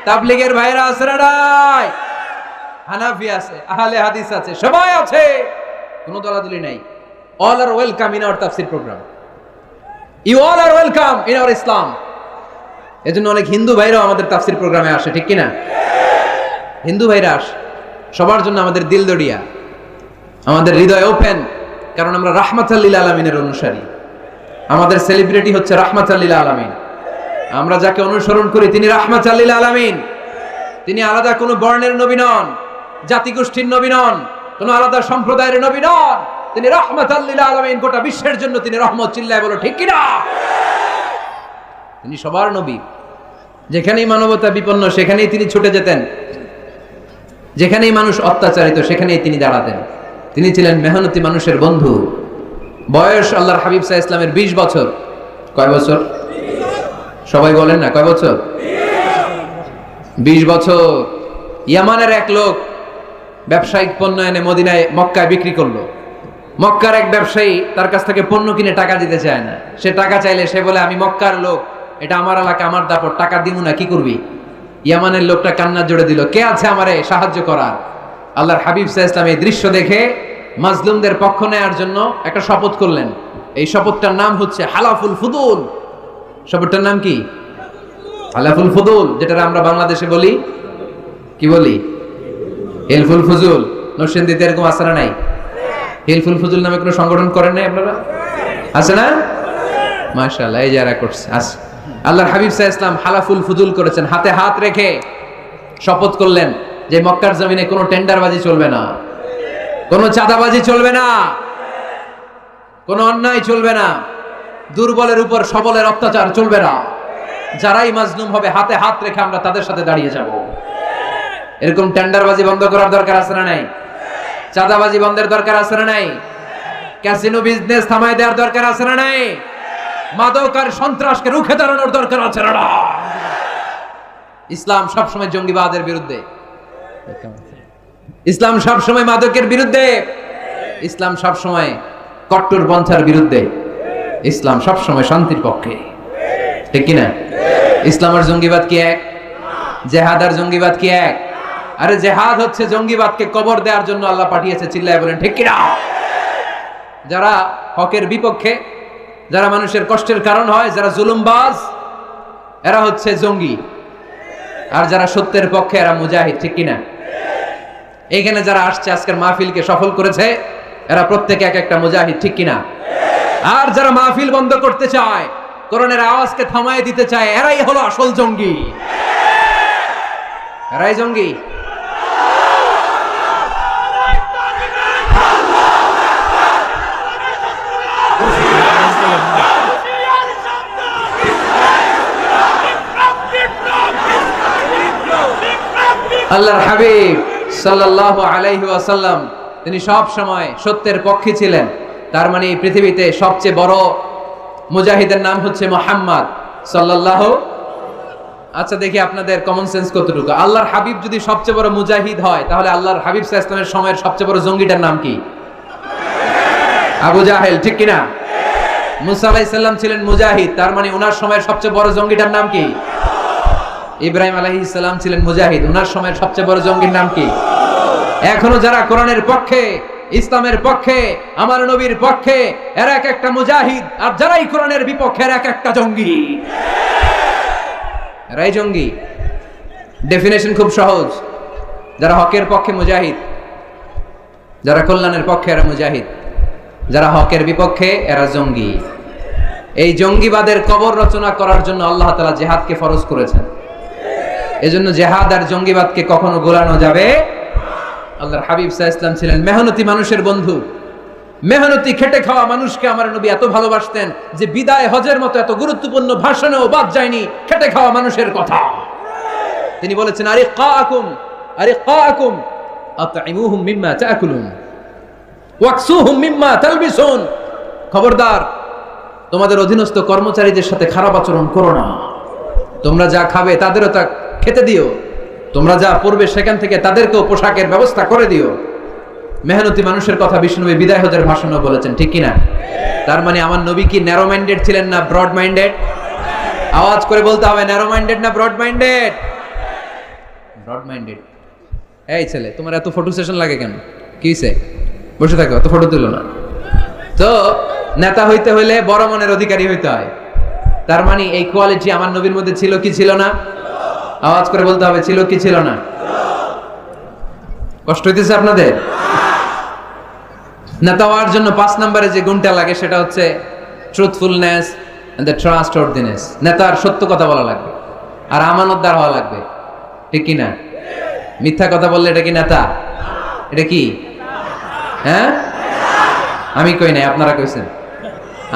তাবলীগের ভাইয়েরা আছে না নাই, হানাফি আছে, আহলে হাদিস আছে, সবাই আছে, কোনো দলাদলি নাই। All are welcome in our তাফসীর programme, you all are welcome in our ইসলাম। এজন্য অনেক হিন্দু ভাইরাও আমাদের তাফসীর প্রোগ্রামে আসে, ঠিক কিনা? হিন্দু ভাইরা আসে, সবার জন্য আমাদের দিল দড়িয়া, আমাদের হৃদয় ওপেন, কারণ আমরা রাহমাতাল লিল আলামিনের অনুসারী। আমাদের সেলিব্রিটি হচ্ছে রাহমাতাল লিল আলামিন। আমরা যাকে অনুসরণ করি তিনি রাহমাতাল লিল আলামিন। তিনি আলাদা কোনো বর্ণের নবী নন, জাতিগোষ্ঠীর নবী নন, কোনো আলাদা সম্প্রদায়ের নবী নন, তিনি রাহমাতাল লিল আলামিন, গোটা বিশ্বের জন্য তিনি রহমত। চিল্লায় বলো ঠিক কিনা? তিনি সবার নবী। যেখানেই মানবতা বিপন্ন সেখানেই তিনি ছুটে যেতেন, যেখানেই মানুষ অত্যাচারিত সেখানেই তিনি দাঁড়াতেন। তিনি ছিলেন মেহনতি মানুষের বন্ধু। বয়স আল্লাহর হাবিব সাল্লাল্লাহু আলাইহি ওয়াসাল্লামের 20 বছর। কয় বছর? সবাই বলেন না, কয় বছর? 20 বছর। ইয়ামানের এক লোক ব্যবসায়িক পণ্য এনে মদিনায় মক্কায় বিক্রি করলো। মক্কার এক ব্যবসায়ী তার কাছ থেকে পণ্য কিনে টাকা দিতে চায় না। সে টাকা চাইলে সে বলে, আমি মক্কার লোক, এটা আমার এলাকা, আমার দাপট, টাকা দিব না, কি করবি? ইয়ামানের লোকটা কান্না জোড়ে দিল, কে আছে আমারে সাহায্য করার? আল্লাহর হাবিব সাল্লাল্লাহু আলাইহি ওয়াসাল্লাম এই দৃশ্য দেখে মাজলুমদের পক্ষ নেয়ার জন্য একটা শপথ করলেন। এই শপথটার নাম হচ্ছে হালাফুল ফুদুল। শপথটার নাম কি? হালাফুল ফুদুল, যেটা আমরা বাংলাদেশে বলি, কি বলি? হিলফুল ফুজুল। নরসিংদীতে এরকম আছে না নাই? হিলফুল ফুজুল নামে কোনো সংগঠন করেন নাই আপনারা? আছে না? মাশাআল্লাহ, এই যারা করছে আছে। আল্লাহর হাবিব সাল্লাল্লাহু আলাইহি ওয়াসাল্লাম হালাফুল ফুজুল করেছেন, হাতে হাত রেখে শপথ করলেন যে মক্কার জমিনে কোনো টেন্ডারবাজি চলবে না, কোনো চাঁদাবাজি চলবে না, কোনো অন্যায় চলবে না, দুর্বলের উপর সবলের অত্যাচার চলবে না। যারাই মাজলুম হবে হাতে হাত রেখে আমরা তাদের সাথে দাঁড়িয়ে যাব। এরকম টেন্ডারবাজি বন্ধ করার দরকার আছে না নাই? চাঁদাবাজি বন্ধের দরকার আছে না নাই? ক্যাসিনো বিজনেস থামায় দেওয়ার দরকার আছে না নাই? মাদক আর সন্ত্রাসকে রুখে দাঁড়ানোর দরকার আছে না? ইসলাম সবসময় জঙ্গিবাদের বিরুদ্ধে, ইসলাম সবসময় মাদকের বিরুদ্ধে, ইসলাম সবসময় কট্টরপন্থার বিরুদ্ধে, ইসলাম সবসময় শান্তির পক্ষে, ঠিক কিনা? ইসলাম আর জঙ্গিবাদ কি এক? জেহাদ আর জঙ্গিবাদ কি এক? আরে জেহাদ হচ্ছে জঙ্গিবাদকে কবর দেওয়ার জন্য আল্লাহ পাঠিয়েছে। চিল্লায় বলেন ঠিক কিনা? যারা হকের বিপক্ষে, যারা মানুষের কষ্টের কারণ হয়, যারা জুলুমবাজ, এরা হচ্ছে জঙ্গি। আর যারা সত্যের পক্ষে এরা মুজাহিদ, ঠিক কিনা? এইখানে যারা আসছে আজকের মাহফিলকে সফল করেছে, এরা প্রত্যেকে এক একটা মুজাহিদ, ঠিক কিনা? আর যারা মাহফিল বন্ধ করতে চায়, কোরআনের আওয়াজকে থামায় দিতে চায়, এরাই হলো আসল জঙ্গি। এরাই জঙ্গি। আল্লাহর হাবিব সাল্লাল্লাহু আলাইহি ওয়াসাল্লাম তিনি সব সময় সত্যের পক্ষে ছিলেন। তার মানে এই পৃথিবীতে সবচেয়ে বড় মুজাহিদের নাম হচ্ছে মুহাম্মদ সাল্লাল্লাহু। আচ্ছা দেখি আপনাদের কমন সেন্স কতটুকু। আল্লাহর হাবিব যদি সবচেয়ে বড় মুজাহিদ হয়, তাহলে আল্লাহর হাবিব সাল্লাল্লাহু আলাইহি ওয়াসাল্লামের সময়ের সবচেয়ে বড় জঙ্গিটার নাম কি? আবু জাহেল, ঠিক কিনা? মুসা আলাইহিস সালাম ছিলেন মুজাহিদ, তার মানে ওনার সময়ের সবচেয়ে বড় জঙ্গিটার নাম কি? ইব্রাহিম আলাইহিস সালাম ছিলেন মুজাহিদ, ওনার সময়ের সবচেয়ে বড় জঙ্গির নাম কি? এখনো যারা কোরআনের পক্ষে, ইসলামের পক্ষে, আমার নবীর পক্ষে, এরা এক একটা মুজাহিদ। আর যারাই কোরআনের বিপক্ষে, এরা এক একটা জঙ্গি। এরাই জঙ্গি। ডেফিনেশন খুব সহজ। যারা হকের পক্ষে মুজাহিদ, যারা কল্যাণের পক্ষে এরা মুজাহিদ, যারা হকের বিপক্ষে এরা জঙ্গি। এই জঙ্গিবাদের কবর রচনা করার জন্য আল্লাহ তাআলা জিহাদকে ফরজ করেছেন। এজন্য জিহাদ আর জঙ্গিবাদকে কখনো গোলানো যাবে। আল্লাহর হাবিব সাল্লাল্লাহু আলাইহি ওয়াসাল্লাম ছিলেন মেহনতি মানুষের বন্ধু। মেহনতি খেটে খাওয়া মানুষকে আমার নবী এত ভালোবাসতেন যে বিদায় হজের মতো এত গুরুত্বপূর্ণ ভাষণেও বাদ যায়নি খেটে খাওয়া মানুষের কথা। তিনি বলেছেন, আরিকাকুম আতঈমুহুম মিম্মা তাকুলুন ওয়াকসুহুম মিম্মা তালবিসুন। খবরদার, তোমাদের অধীনস্থ কর্মচারীদের সাথে খারাপ আচরণ করো না। তোমরা যা খাবে তাদেরও তা খেতে দিও, তোমরা যা পড়বে সেখান থেকে তাদেরকেও পোশাকের ব্যবস্থা করে দিও। মেহনতি মানুষের কথা বিষ্ণুনবী বিদায় হজের ভাষণও বলেছেন, ঠিক কিনা? তার মানে আমার নবী কি ন্যারো মাইন্ডেড ছিলেন না ব্রড মাইন্ডেড? আওয়াজ করে বলতে হবে, ন্যারো মাইন্ডেড না ব্রড মাইন্ডেড? Broad minded. এই ছেলে, তোমার এত ফটো সেশন লাগে কেন? কি হইছে? বসে থাকো, এত ফটো তুলো না। তো নেতা হইতে হইলে বড় মনের অধিকারী হইতে হয়। তার মানে এই কোয়ালিটি আমার নবীর মধ্যে ছিল কি ছিল না? আওয়াজ করে বলতে হবে, ছিল কি ছিল না? কষ্ট হইতেছে আপনাদের? নেতা হওয়ার জন্য 5 নম্বরে যে গুণটা লাগে সেটা হচ্ছে ট্রুথফুলনেস এন্ড দ্য ট্রাস্টওয়ার্দিনেস। নেতার সত্য কথা বলা লাগবে আর আমানতদার হওয়া লাগবে, ঠিক কি না? মিথ্যা কথা বললে এটা কি নেতা? এটা কি? হ্যাঁ, আমি কই নাই, আপনারা কইছেন,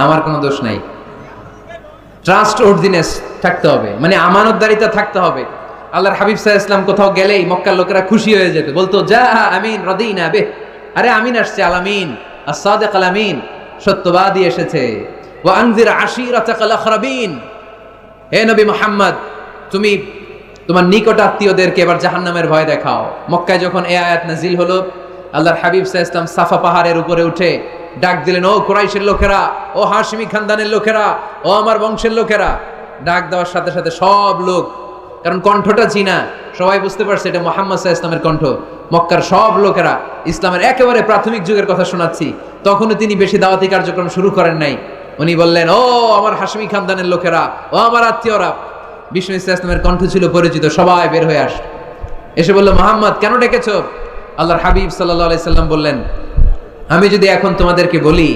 আমার কোনো দোষ নাই। ট্রাস্টওয়ার্দিনেস থাকতে হবে, মানে আমানতদারিতা থাকতে হবে। আল্লাহর হাবিব সাল্লাল্লাহু আলাইহি ওয়াসাল্লাম কোথাও গেলেই মক্কার লোকেরা খুশি হয়ে যেত, বলতো যা আমিন রাদিনা বে, আরে আমিন আসছে, আলামিন as-সাদিক আলামিন, সত্যবাদী এসেছে। ওয়া আনজির আশিরাতাকাল আখরাবিন, হে নবী মুহাম্মদ, তুমি তোমার নিকট আত্মীয়দেরকে এবার জাহান্নামের ভয় দেখাও। মক্কায় যখন এই আয়াত নাজিল হলো, আল্লাহর হাবিব সাল্লাল্লাহু আলাইহি ওয়াসাল্লাম সাফা পাহাড়ের উপরে উঠে ডাক দিলেন, ও কুরাইশের লোকেরা, ও হাশিমি খানদানের লোকেরা, ও আমার বংশের লোকেরা। ডাক দেওয়ার সাথে সাথে সব লোক, কারণ কণ্ঠটা চিনা, সবাই বুঝতে পারছে এটা মুহাম্মদ সাল্লাল্লাহু আলাইহি ওয়াসাল্লামের কণ্ঠ। মক্কার সব লোকেরা, ইসলামের একেবারে প্রাথমিক যুগের কথা শোনাচ্ছি, তখনও তিনি বেশি দাওয়াতি কার্যক্রম শুরু করেন নাই। উনি বললেন, ও আমার হাশিমি খানদানের লোকেরা, ও আমার আত্মীয়রা। বিষ্ণু সাল্লাল্লাহু আলাইহি ওয়াসাল্লামের কণ্ঠ ছিল পরিচিত, সবাই বের হয়ে আসে, এসে বলল, মুহাম্মদ কেন ডেকেছো? আল্লাহর হাবিব সাল্লাল্লাহু আলাইহি সাল্লাম বললেন, আমি যদি এখন তোমাদেরকে বলি,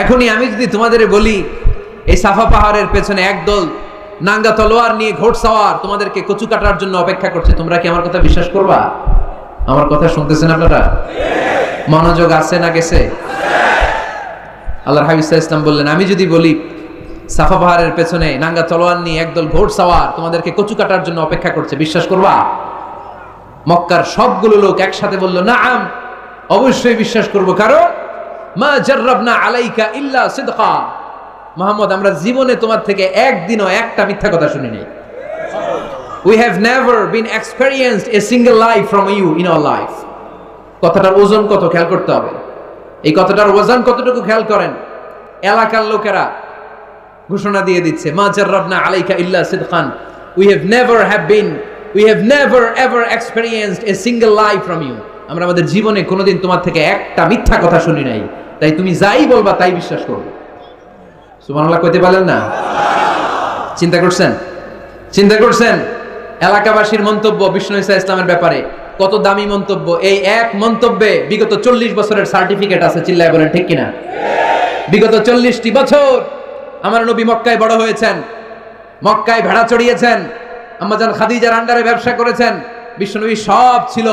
এখনই আমি যদি তোমাদের বলি এই সাফা পাহাড়ের পেছনে একদল নাঙ্গা তলোয়ার নিয়ে ঘোড়সাওয়ার তোমাদেরকে কচু কাটার জন্য অপেক্ষা করছে, তোমরা কি আমার কথা বিশ্বাস করবা? আমার কথা শুনতেছেন আপনারা? মনোযোগ আছে না গেছে? আল্লাহর হাবিব সাল্লাল্লাহু আলাইহি ওয়াসাল্লাম বললেন, আমি যদি বলি সাফা পাহাড়ের পেছনে নাঙ্গা তলোয়ার নিয়ে একদল ঘোড়সাওয়ার তোমাদেরকে কচু কাটার জন্য অপেক্ষা করছে, বিশ্বাস করবা? মক্কার সবগুলো লোক একসাথে বলল, নাআম, অবশ্যই বিশ্বাস করব, কারণ মা জাররাবনা আলাইকা ইল্লা সিদকা, মুহাম্মদ আমরা জীবনে তোমার থেকে একদিনও একটা মিথ্যা কথা শুনি নাই। We have never been experienced a single lie from you in our life. কথাটার ওজন কত খেয়াল করতে হবে। এই কথাটার ওজন কতটুকু খেয়াল করেন। এলাকার লোকেরা ঘোষণা দিয়ে দিচ্ছে, মা জাররাবনা আলাইকা ইল্লা সিদকান, we have never ever experienced a single lie from you. আমরা আমাদের জীবনে কোনোদিন তোমার থেকে একটা মিথ্যা কথা শুনি নাই, তাই তুমি যাই বলবা তাই বিশ্বাস করবে। সুবহানাল্লাহ কইতে পারলেন না? চিন্তা করছেন? চিন্তা করছেন এলাকাবাসীর মন্তব্য বিষ্ণু ঈসা ইসলামের ব্যাপারে কত দামি মন্তব্য। এই এক মন্তব্যে বিগত 40 বছরের সার্টিফিকেট আছে, চিল্লায় বলেন ঠিক কিনা? বিগত 40টি বছর আমার নবী মক্কায় বড় হয়েছেন, মক্কায় ভেড়া চড়িয়েছেন, আম্মাজান খাদিজার আন্ডারে ব্যবসা করেছেন। বিশ্বনবী সব ছিল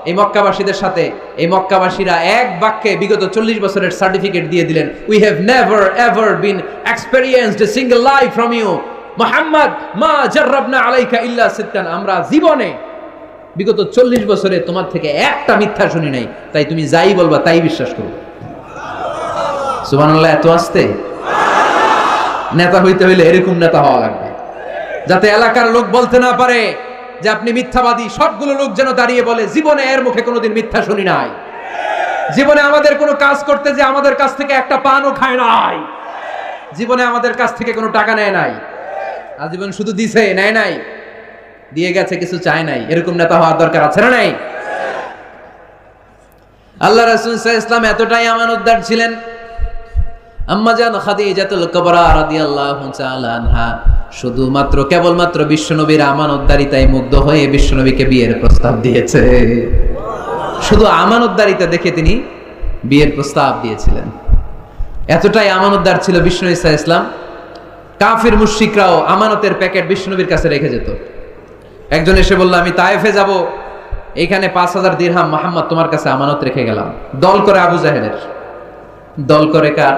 এই মক্কাবাসীদের সাথে। এই মক্কাবাসীরা এক বাক্যে বিগত 40 বছরের সার্টিফিকেট দিয়ে দিলেন, we have never ever been experienced a single lie from you Muhammad, মা জাররাবনা আলাইকা ইল্লা সিদকান, আমরা জীবনে বিগত 40 বছরে তোমার থেকে একটা মিথ্যা শুনি নাই, তাই তুমি যাই বলবা তাই বিশ্বাস করো। সুবহানাল্লাহ। এত আস্তে? নেতা হইতে হইলে এরকম নেতা হওয়া লাগবে, যাতে এলাকার লোক বলতে না পারে যে আপনি মিথ্যাবাদী। সবগুলো লোক যেন দাঁড়িয়ে বলে, জীবনে এর মুখে কোনোদিন মিথ্যা শুনি নাই, জীবনে আমাদের কোনো কাজ করতে যে আমাদের কাছ থেকে একটা পানও খায় নাই, জীবনে আমাদের কাছ থেকে কোনো টাকা নেয় নাই, আজীবন শুধু দিছে, নেয় নাই, দিয়ে গেছে, কিছু চায় নাই। এরকম নেতা হওয়ার দরকার আছে না নাই? আল্লাহ রাসূল সাল্লাল্লাহু আলাইহি ওয়াসাল্লাম এতটাই আমানতদার ছিলেন, আম্মাজান খাদিজাতুল কুবরা রাদিয়াল্লাহু তাআলা আনহা শুধুমাত্র কেবলমাত্র বিশ্বনবীর আমানতদারিতায় মুগ্ধ হয়ে বিশ্বনবীকে বিয়ের প্রস্তাব দিয়েছে। শুধু আমানতদারিতা দেখে তিনি বিয়ের প্রস্তাব দিয়েছিলেন। এতটাই আমানতদার ছিল বিষ্ণু ঈসা ইসলাম, কাফির মুশরিকরাও আমানতের প্যাকেট বিশ্বনবীর কাছে রেখে যেত। একজন এসে বলল, আমি তায়েফে যাব, এইখানে 5000 দিরহাম মুহাম্মদ তোমার কাছে আমানত রেখে গেলাম। দল করে আবু জাহেলের। দল করে কার?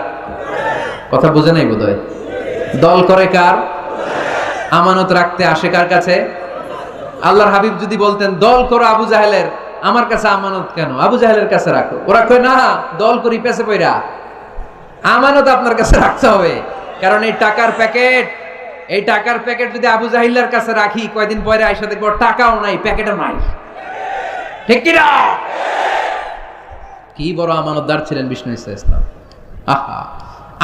কথা বুঝে নাই বোধহয়। দল করে কার? আমানত রাখতে আসে কার কাছে? আল্লাহর হাবিব যদি বলতেন দল করো আবু জাহেলের, আমার কাছে আমানত কেন, আবু জাহেলের কাছে রাখো। ওরা কয় না, দল করি পেছে পয়রা, আমানত আপনার কাছে রাখতে হবে। কারণ এই টাকার প্যাকেট যদি আবু জাহিল্লার কাছে রাখি, কয়দিন পরে আইসা দেখবো টাকাও নাই, প্যাকেটও নাই। ঠিক কিনা? কি বড় আমানতদার ছিলেন বিষ্ণু ইসলাম। আহা,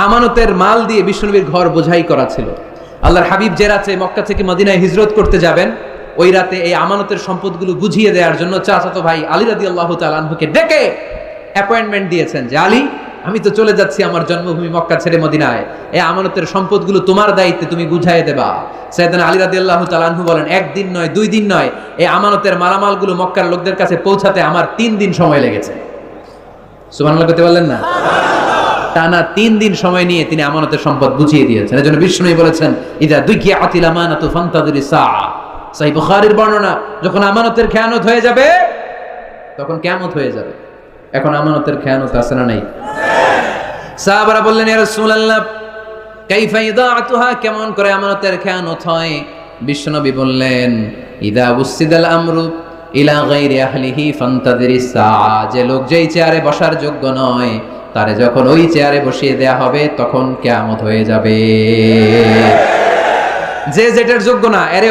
আমানতের মাল দিয়ে বিষ্ণুনবীর ঘর বোঝাই করা ছিল। আল্লাহর হাবিব যে রাতে মক্কা থেকে মদিনায় হিজরত করতে যাবেন, ওই রাতে এই আমানতের সম্পদগুলো বুঝিয়ে দেওয়ার জন্য চাচাতো ভাই আলী রাদিয়াল্লাহু তাআলা আনহুকে ডেকে অ্যাপয়েন্টমেন্ট দিয়েছেন যে আলী, আমি তো চলে যাচ্ছি আমার জন্মভূমি মক্কা ছেড়ে মদিনায়, এই আমানতের সম্পদগুলো তোমার দায়িত্বে, তুমি বুঝাইয়ে দেবা। সাইয়েদনা আলী রাদিয়াল্লাহু তাআলা আনহু বলেন, একদিন নয়, 2 দিন নয়, এই আমানতের মালামালগুলো মক্কার লোকদের কাছে পৌঁছাতে আমার 3 দিন সময় লেগেছে। সুবহানাল্লাহ বলতে পারলেন না? টানা 3 দিন সময় নিয়ে তিনি আমানতের সম্পদ বুঝিয়ে দিয়েছেন। এজন্য বিষ্ণু বলেছেন, ইদা দুকিয়াতিল আমানাতু ফান্তাযিরি সাআ। সহিহ বুখারীর বর্ণনা, যখন আমানতের খেয়ানত হয়ে যাবে তখন কিয়ামত হয়ে যাবে। এখন আমানতের খেয়ানত আছে না নাই? সাহাবারা বললেন, ইয়া রাসূলুল্লাহ কাইফা ইদাআতুহা, কেমন করে আমানতের খেয়ানত হয়? বিশ্বনবী বললেন, ইদা উসিদাল আমরু ইলা গায়রি আহলিহি ফান্তাযিরি সাআ। যে লোক যেই চেয়ারে বসার যোগ্য নয়, তারে যখন ওই চেয়ারে বসিয়ে দেয়া হবে তখন কিয়ামত হয়ে যাবে। যে যেটার যোগ্য না, আরে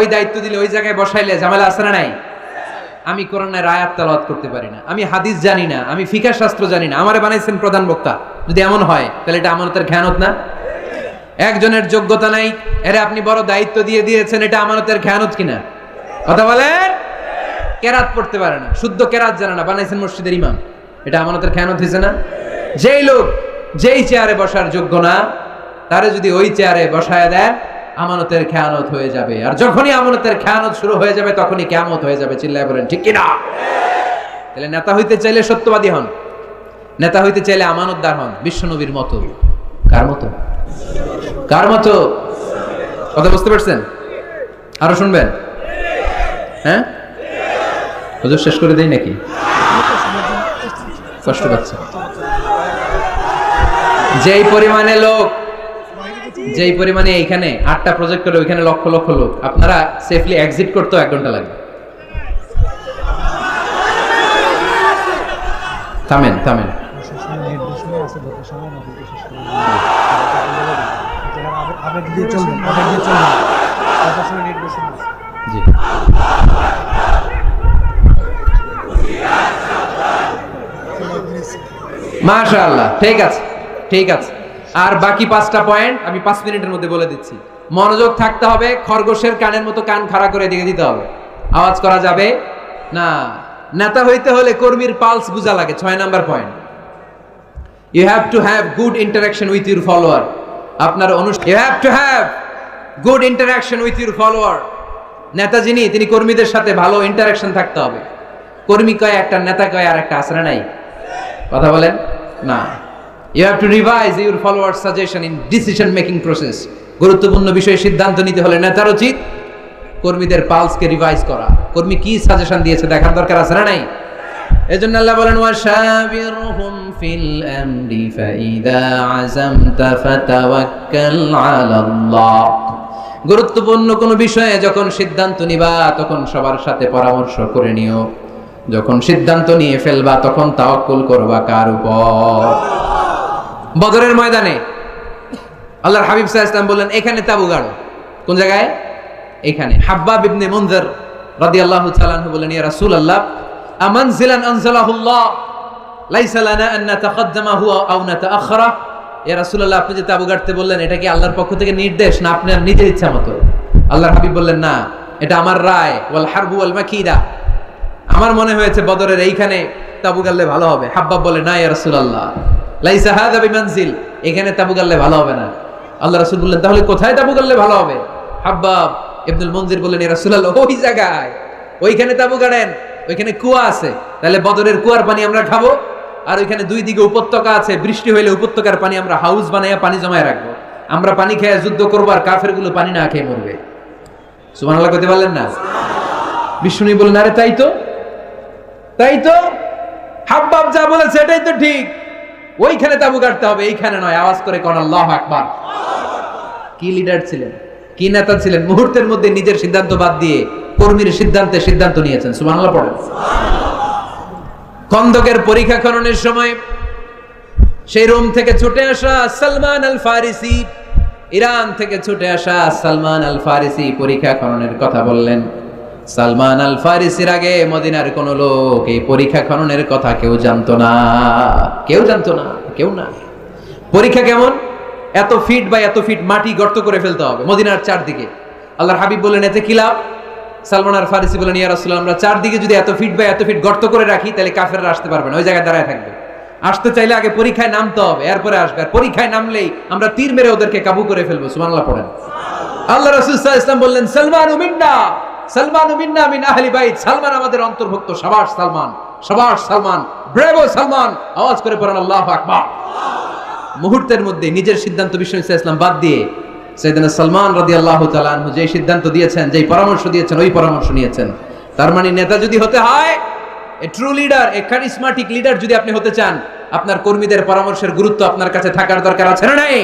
ওই দায়িত্ব দিলে ওই জায়গায় বসাইলে ঝামেলা আছে না নাই? আমি কোরআনের আয়াত তেলাওয়াত করতে পারি না, আমি হাদিস জানি না, আমি ফিকহ শাস্ত্র জানি না, আমারে বানাইছেন প্রধান বক্তা, যদি এমন হয় তাহলে এটা আমানতের খেয়ানত না? একজনের যোগ্যতা নাই, এরে আপনি বড় দায়িত্ব দিয়ে দিয়েছেন, এটা আমানতের খেয়ানত কিনা? কথা বলেন। কেরাত পড়তে পারে না, শুদ্ধ কেরাত জানে না, বানাইছেন মসজিদের ইমাম, এটা আমানতের খেয়ানত হয়েছে না? যেই লোক যেই চেয়ারে বসার যোগ্য না, তারে যদি ওই চেয়ারে বসায় দেয়, আমানতের খেয়ানত হয়ে যাবে। আর যখনই আমানতের খেয়ানত শুরু হয়ে যাবে তখনই কিয়ামত হয়ে যাবে। চিল্লায় বলেন ঠিক কিনা? তাহলে নেতা হইতে চাইলে সত্যবাদী হন, নেতা হইতে চাইলে আমানতদার হন, বিশ্বনবীর মতো। কার মতো? কার মতো? কথা বুঝতে পারছেন? আরো শুনবেন? হ্যাঁ, হুজুর শেষ করে দেই নাকি? কষ্ট পাচ্ছে। যেই পরিমাণে এইখানে 8টা প্রজেক্ট করে ওইখানে লক্ষ লক্ষ লোক, আপনারা সেফলি এক্সিট করতেও 1 ঘন্টা লাগবে। থামেন। জি, মাশাআল্লাহ, ঠিক আছে। আর বাকি 5টা পয়েন্ট আমি 5 মিনিটের মধ্যে বলে দিচ্ছি। মনোযোগ থাকতে হবে, খরগোশের কানের মতো কান খাড়া করে দিকে দিতে হবে, আওয়াজ করা যাবে না। নেতা হইতে হলে কর্মীর পালস বুঝা লাগে। 6 number point, you have to have good interaction with your follower. আপনার you have to have good interaction with your follower. নেতা যিনি, তিনি কর্মীদের সাথে ভালো ইন্টারাকশন থাকতে হবে। কর্মী কয় একটা, নেতা কয় আর একটা, আসলে নাই? কথা বলেন না। You have to revise your followers' suggestion in decision making process. গুরুত্বপূর্ণ বিষয়ে সিদ্ধান্ত নিতে হলে নেতার উচিত কর্মীদের পালসকে রিভাইজ করা। কর্মী কি সাজেশন দিয়েছে দেখার দরকার আছে না নাই? এজন্য আল্লাহ বলেন, ওয়াশাবিরহুম ফিল আমরি ফাইদা আযামতা ফাতাওয়াক্কাল আলাল্লাহ। গুরুত্বপূর্ণ কোন বিষয়ে যখন সিদ্ধান্ত নিবা তখন সবার সাথে পরামর্শ করে নিও। যখন সিদ্ধান্ত নিয়ে ফেলবা তখন তাওয়াক্কুল করবা কার উপর? বদরের ময়দানে আল্লাহর হাবিব সাল্লাল্লাহু আলাইহি ওয়াসাল্লাম বললেন, এখানে তাবু গাড়ো। কোন জায়গায়? এখানে। হাব্বাব ইবনে মুনযির রাদিয়াল্লাহু তাআলা আনহু বললেন, ইয়া রাসূলুল্লাহ আমানজিলান আনজালাহুল্লাহ লাইসা লানা আন নাতাকাদ্দামাহু আও নাতাআখারা। ইয়া রাসূলুল্লাহ, আপনি যে তাবু গাড়তে বললেন, এটা কি আল্লাহর পক্ষ থেকে নির্দেশ না আপনার নিজের ইচ্ছা মতো? আল্লাহর হাবিব বললেন, না, এটা আমার রায়। ওয়াল হারবু ওয়াল মাকিদা, আমার মনে হয়েছে বদরের এইখানে তাবু গাড়লে ভালো হবে। হাব্বাব বলে, না ইয়া রাসূলুল্লাহ, লাইসা হাযা বিমানজিল, এখানে তাবু গাড়লে ভালো হবে না। আল্লাহ রাসূল বললেন, তাহলে কোথায় তাবু গাড়লে ভালো হবে? হাব্বাব ইবনুল মুনজির বললেন, ইয়া রাসূলুল্লাহ, ওই জায়গায়, ওইখানে তাবু গাড়েন, ওইখানে কুয়া আছে, তাহলে বদরের কুয়ার পানি আমরা খাবো। আর ওইখানে 2 দিকে উপত্যকা আছে, বৃষ্টি হইলে উপত্যকার পানি আমরা হাউস বানাইয়া পানি জমায় রাখবো, আমরা পানি খেয়ে যুদ্ধ করবো, আর কাফেরগুলো পানি না খেয়ে মরবে। সুবহানাল্লাহ কইতে পারলেন না? বিষ্ণু বললেন, আরে তাই তো হাব্বাব যা বলেছে এটাই তো ঠিক, ওইখানে তাবু গাড়তে হবে, এইখানে নয়। আওয়াজ করে কোন আল্লাহু আকবার। কি লিডার ছিলেন, কি নেতা ছিলেন! মুহূর্তের মধ্যে নিজের সিদ্ধান্ত বাদ দিয়ে কর্মীর সিদ্ধান্ত নিয়েছেন। সুবহানাল্লাহ পড়েন। খন্দকের পরীক্ষা খননের সময় সেই রোম থেকে ছুটে আসা সালমান আল ফারিসি, ইরান থেকে ছুটে আসা সালমান আল ফারিসি পরীক্ষা খননের কথা বললেন। সালমান আল ফারিসির আগে মদিনার কোন লোক এই পরীক্ষা খননের কথা কেউ জানতো না, কেউ না। পরীক্ষা কেমন? এত ফিট বা এত ফিট মাটি গর্ত করে ফেলতে হবে মদিনার চারদিকে। আল্লাহর হাবিব বললেন, এতে কি লাভ? সালমান আল ফারিসি বললেন, ইয়া রাসূলুল্লাহ, আমরা চারদিকে যদি এত ফিট বা এত ফিট গর্ত করে রাখি তাহলে কাফেররা আসতে পারবে না, ওই জায়গায় দাঁড়ায় থাকবে। আসতে চাইলে আগে পরীক্ষায় নামতে হবে, এরপরে আসবে। আর পরীক্ষায় নামলেই আমরা তীর মেরে ওদেরকে কাবু করে ফেলবো। সুবহানাল্লাহ পড়েন। আল্লাহ রাসূল সাল্লাল্লাহু আলাইহি ওয়াসাল্লাম বললেন, সালমানু মিন্না মিন আহলি বাইত, সালমান আমাদের অন্তর্ভুক্ত। শাবাশ সালমান, ব্রেভো সালমান। আওয়াজ করে পড়েন আল্লাহু আকবার। মুহূর্তের মধ্যে নিজের সিদ্ধান্ত বিশ্বনবী সাল্লাল্লাহু আলাইহি ওয়াসাল্লাম বাদ দিয়ে সাইয়েদনা সালমান রাদিয়াল্লাহু তাআলা আনহু যেই সিদ্ধান্ত দিয়েছেন, যেই পরামর্শ দিয়েছেন, ওই পরামর্শ নিয়েছেন। তার মানে নেতা যদি হতে হয়, a true leader, a charismatic leader যদি আপনি হতে চান, আপনার কর্মীদের পরামর্শের গুরুত্ব আপনার কাছে থাকার দরকার আছে না নাই?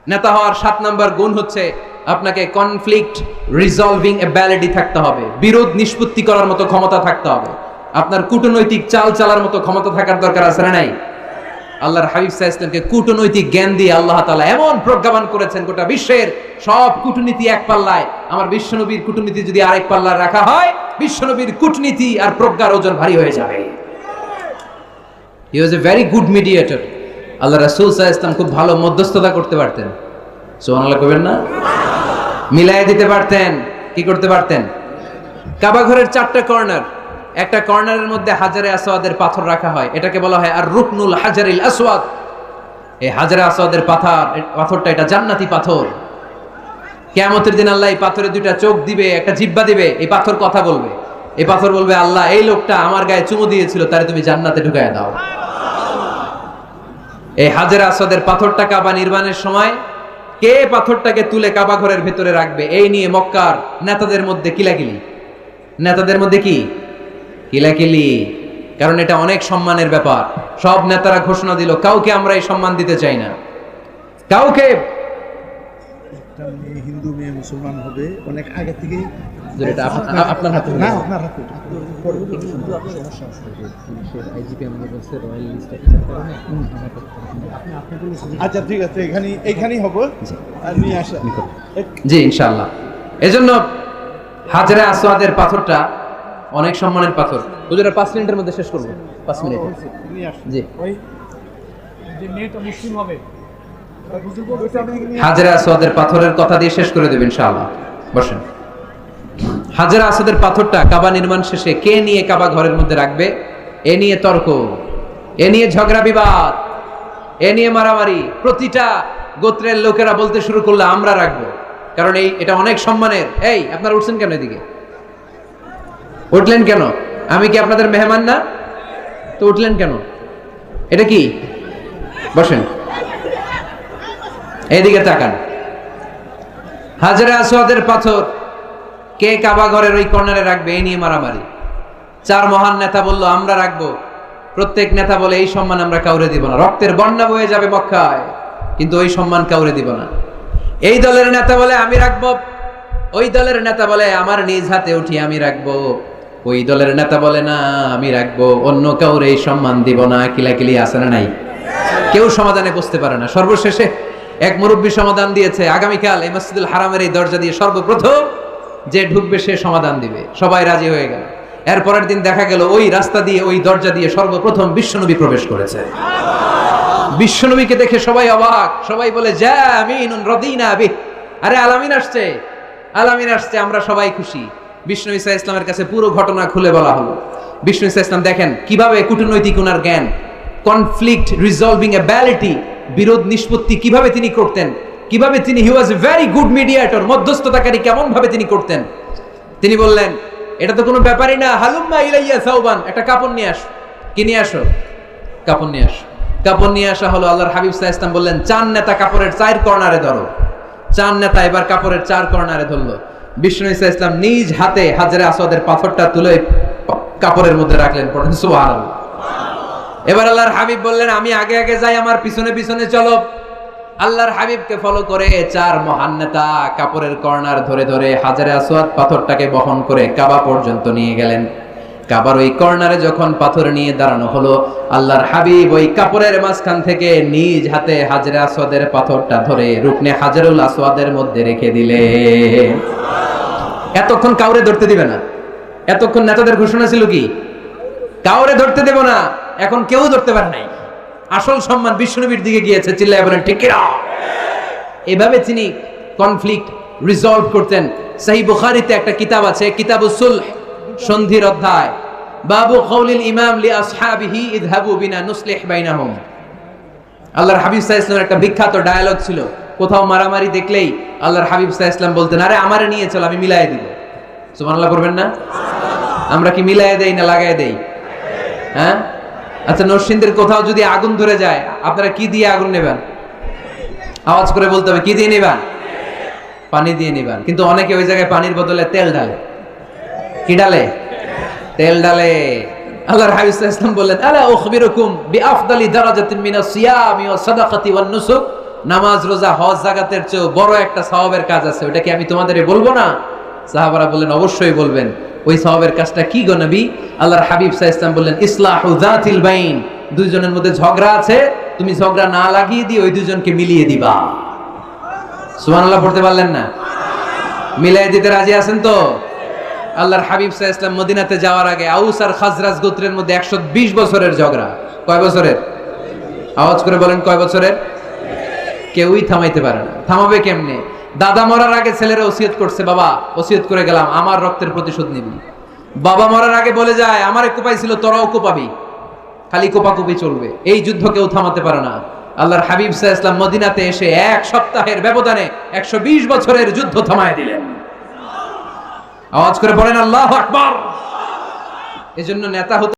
নেতা হওয়ার 7 নাম্বার গুণ হচ্ছে আপনাকে কনফ্লিক্ট রিজলভিং অ্যাবিলিটি থাকতে হবে, বিরোধ নিষ্পত্তি করার মতো ক্ষমতা থাকতে হবে, আপনার কূটনৈতিক চাল চালার মতো ক্ষমতা থাকার দরকার আছে না নাই? আল্লাহর হাবিব সাল্লাল্লাহু আলাইহি ওয়াসাল্লামকে কূটনৈতিক জ্ঞান দিয়ে আল্লাহ তাআলা এমন প্রজ্ঞাবান করেছেন, গোটা বিশ্বের সব কূটনীতি এক পাল্লায়, আমার বিশ্বনবীর কূটনীতি যদি আরেক পাল্লায় রাখা হয়, বিশ্বনবীর কূটনীতি আর প্রজ্ঞার ওজন ভারী হয়ে যাবে। হি ওয়াজ এ ভেরি গুড মিডিয়েটর। আল্লাহ রাসূল সাল্লাল্লাহু আলাইহি ওয়াসাল্লাম খুব ভালো মধ্যস্থতা করতে পারতেন। সুবহানাল্লাহ কইবেন না? মিলায়ে দিতে পারতেন। কি করতে পারতেন? কাবা ঘরের 4টা কর্নার, একটা কর্নারের মধ্যে হাজারে আসওয়াদের পাথর রাখা হয়, এটাকে বলা হয় আর রুকনুল হাজারিল আসওয়াদ। এই হাজারে আসওয়াদের পাথরটা এটা জান্নাতি পাথর। কিয়ামতের দিন আল্লাহ এই পাথরে 2টা চোখ দিবে, একটা জিহ্বা দিবে, এই পাথর কথা বলবে। এই পাথর বলবে, আল্লাহ, এই লোকটা আমার গায়ে চুমু দিয়েছিল, তারে তুমি জান্নাতে ঢুকায় দাও। এই হাজারে আসওয়াদের পাথরটা কাবা নির্মাণের সময় কে পাথরটাকে তুলে কাবা ঘরের ভেতরে রাখবে, এই নিয়ে মক্কার নেতাদের মধ্যে কিলাকিলি। কারণ এটা অনেক সম্মানের ব্যাপার। সব নেতারা ঘোষণা দিল, কাউকে আমরা এই সম্মান দিতে চাই না, কাউকে। হিন্দু মেয়ে মুসলমান হবে অনেক আগে থেকে। আপনার হাতে না, আপনার হাতে। আচ্ছা ঠিক আছে, এইখানেই হবো। নিয়ে আসা জি ইনশাআল্লাহ। এজন্য হাজরে আসওয়াদের পাথরটা অনেক সম্মানের পাথর। হুজুর 5 মিনিটের মধ্যে শেষ করব। 5 মিনিট। জি। যে মেয়েটা মুসলিম হবে, হাজরে আসওয়াদের পাথরের কথা দিয়ে শেষ করে দেব ইনশাআল্লাহ। বসেন। হাজরে আসওয়াদের পাথরটা কাবা নির্মাণ শেষে কে নিয়ে কাবা ঘরের মধ্যে রাখবে, এ নিয়ে তর্ক, এ নিয়ে ঝগড়া বিবাদ, এ নিয়ে মারামারি। প্রতিটা গোত্রের লোকেরা বলতে শুরু করলো, আমরা রাখবো, কারণ এটা অনেক সম্মানের। এই আপনারা উঠছেন কেন? এদিকে উঠলেন কেন? আমি কি আপনাদের মেহমান না? তো উঠলেন কেন? এটা কি? বসেন, এদিকে তাকান। হাজরে আসওয়াদের পাথর কে কাবা ঘরের ওই কর্নারে রাখবে, এই নিয়ে মারামারি। 4 মহান নেতা বলল, আমরা রাখবো। প্রত্যেক নেতা বলে, এই সম্মান আমরা কাউরে দিব না, রক্তের বন্যা বয়ে যাবে মক্কায়, কিন্তু ওই সম্মান কাউরে দিব না। এই দলের নেতা বলে, আমি রাখবো। ওই দলের নেতা বলে, আমার নিজ হাতে উঠি আমি রাখবো। ওই দলের নেতা বলে, না আমি রাখবো, অন্য কাউরে এই সম্মান দিব না। কিলাকিলি আছে না নাই? কেউ সমাধানে বসতে পারে না। সর্বশেষে এক মুরব্বী সমাধান দিয়েছে, আগামীকাল এই মসজিদুল হারামের এই দরজা দিয়ে সর্বপ্রথম যে ঢুকবে সে সমাধান দিবে। সবাই রাজি হয়ে গেল। এরপরের দিন দেখা গেল ওই রাস্তা দিয়ে, ওই দরজা দিয়ে সর্বপ্রথম বিশ্বনবী প্রবেশ করেছে। বিশ্বনবীকে দেখে সবাই অবাক, সবাই বলে, যা আমিনুন রাদিনা বিহি। আরে আলামিন আসছে, আমরা সবাই খুশি। বিশ্বনবী সাল্লাল্লাহু আলাইহি ওয়াসাল্লামের কাছে পুরো ঘটনা খুলে বলা হলো। বিশ্বনবী সাল্লাল্লাহু আলাইহি ওয়াসাল্লাম দেখেন কিভাবে কূটনৈতিক ওনার জ্ঞান, কনফ্লিক্ট রিজলভিং অ্যাবিলিটি, বিরোধ নিষ্পত্তি কিভাবে তিনি করতেন, কিভাবে তিনি হি ওয়াজ এ ভেরি গুড মিডিয়েটর, মধ্যস্থতাকারী কেমন ভাবে তিনি করতেন। তিনি বললেন, এটা তো কোনো ব্যাপারই না, হালুম্মা ইলাইয়া সাওবান, একটা কাপড় নিয়ে আসো। কি নিয়ে আসো? কাপড় নিয়ে আসো। কাপড় নিয়ে আসা হলো। আল্লাহর হাবিব সাল্লাল্লাহু আলাইহি ওয়াসাল্লাম বললেন, 4 নেতা কাপড়ের 4 কর্নারে ধরো। 4 নেতা এবার কাপড়ের 4 কর্নারে ধরলো। বিশ্বনবী সাল্লাল্লাহু আলাইহি ওয়াসাল্লাম নিজ হাতে হাজরে আসওয়াদের পাথরটা তুলে কাপড়ের মধ্যে রাখলেন। পড়েন সুবহানাল্লাহ। এবার আল্লাহর হাবিব বললেন, আমি আগে আগে যাই, আমার পিছনে পিছনে চলো। আল্লাহর হাবিবকে ফলো করে চার মহান নেতা কাপড়ের কর্নার ধরে ধরে হাজারে আসওয়াদ পাথরটাকে বহন করে কাবা পর্যন্ত নিয়ে গেলেন। কাবার ওই কর্নারে যখন পাথর নিয়ে দাঁড়ানো হলো, আল্লাহর হাবিব ওই কাপড়ের মাঝখান থেকে নিজ হাতে হাজরে আসওয়াদের পাথরটা ধরে রুকনে হাজারুল আসওয়াদের মধ্যে রেখে দিলে। এতক্ষণ কাউরে ধরতে দিবে না। এতক্ষণ নেতাদের ঘোষণা ছিল কি, কাউরে ধরতে দেব না। এখন কেউ ধরতে পারে নাই। আসল সম্মান বিশ্বনবীর দিকে গিয়েছে। চিল্লায় বলেন ঠিক কিনা? এভাবে তিনি কনফ্লিক্ট রিজলভ করতেন। সহিহ বুখারীতে একটা কিতাব আছে, কিতাবুস সুলহ, সন্ধির অধ্যায়। বাবু কওলিল ইমাম লি আসহাবিহি ইযহাবু বিনা নুসলিহ বাইনাহুম। আল্লাহর হাবিব সাল্লাল্লাহু আলাইহি ওয়াসাল্লামের একটা বিখ্যাত ডায়ালগ ছিল। কোথাও মারামারি দেখলেই আল্লাহর হাবিব সাল্লাল্লাহু আলাইহি ওয়াসাল্লাম বলতেন, আরে আমারে নিয়ে চল, আমি মিলাই দিব। সুবহানাল্লাহ করবেন না? আমরা কি মিলাই দেই না লাগাই দেই? হ্যাঁ? আচ্ছা, নরসিংদীর কোথাও যদি আগুন ধরে যায়, আপনারা কি দিয়ে আগুন নেবেন? আওয়াজ করে বলতে হবে, কি দিয়ে নেবেন? পানি দিয়ে নেবেন। কিন্তু অনেকে ওই জায়গায় পানির বদলে তেল ঢালে। কি ঢালে? তেল ঢালে। আল্লাহর হাবিব সাল্লাল্লাহু আলাইহি ওয়াসাল্লাম বললেন, আলা উখবিরুকুম বিআফদালি দারাজাতিন মিনাস সিয়ামি ওয়াস সাদাকাতি ওয়ান নুসুক। নামাজ, রোজা, হজ, যাকাতের চেয়ে বড় একটা সওয়াবের কাজ আছে, ওটা কি আমি তোমাদের বলবো না? সাহাবারা বললেন, অবশ্যই বলবেন। ওই সওয়াবের কাজটা কি গো নবী? আল্লাহর হাবিব সাল্লাল্লাহু আলাইহি ওয়াসাল্লাম বললেন, ইসলাহু যাতিল বাইন। দুইজনের মধ্যে ঝগড়া আছে, তুমি ঝগড়া না লাগিয়ে দিয়ে ওই দুইজনকে মিলিয়ে দিবা। সুবহানাল্লাহ পড়তে পারলেন না? মিলিয়ে দিতে রাজি আছেন তো? আল্লাহর হাবিব সাল্লাল্লাহু আলাইহি ওয়াসাল্লাম মদিনাতে যাওয়ার আগে আউস আর খাজরাজ গোত্রের মধ্যে 120 বছরের ঝগড়া। কয় বছরের? আওয়াজ করে বলেন, কয় বছরের? কেউই থামাইতে পারে না। থামাবে কেমনে? দাদা মরার আগে ছেলেরা ওসিয়ত করছে, বাবা ওসিয়ত করে গেলাম, আমার রক্তের প্রতিশোধ নিবি। বাবা মরার আগে বলে যায়, আমারে কোপাইছিল, তোরাও কোপাবি। খালি কোপাকুপি চলবে। এই যুদ্ধ কেউ থামাতে পারে না। আল্লাহর হাবিব সাল্লাল্লাহু আলাইহি ওয়াসাল্লাম মদিনাতে এসে 1 সপ্তাহের ব্যবধানে 120 বছরের যুদ্ধ থামায় দিলেন। আওয়াজ করে বলেন আল্লাহু আকবার। এজন্য নেতা হতে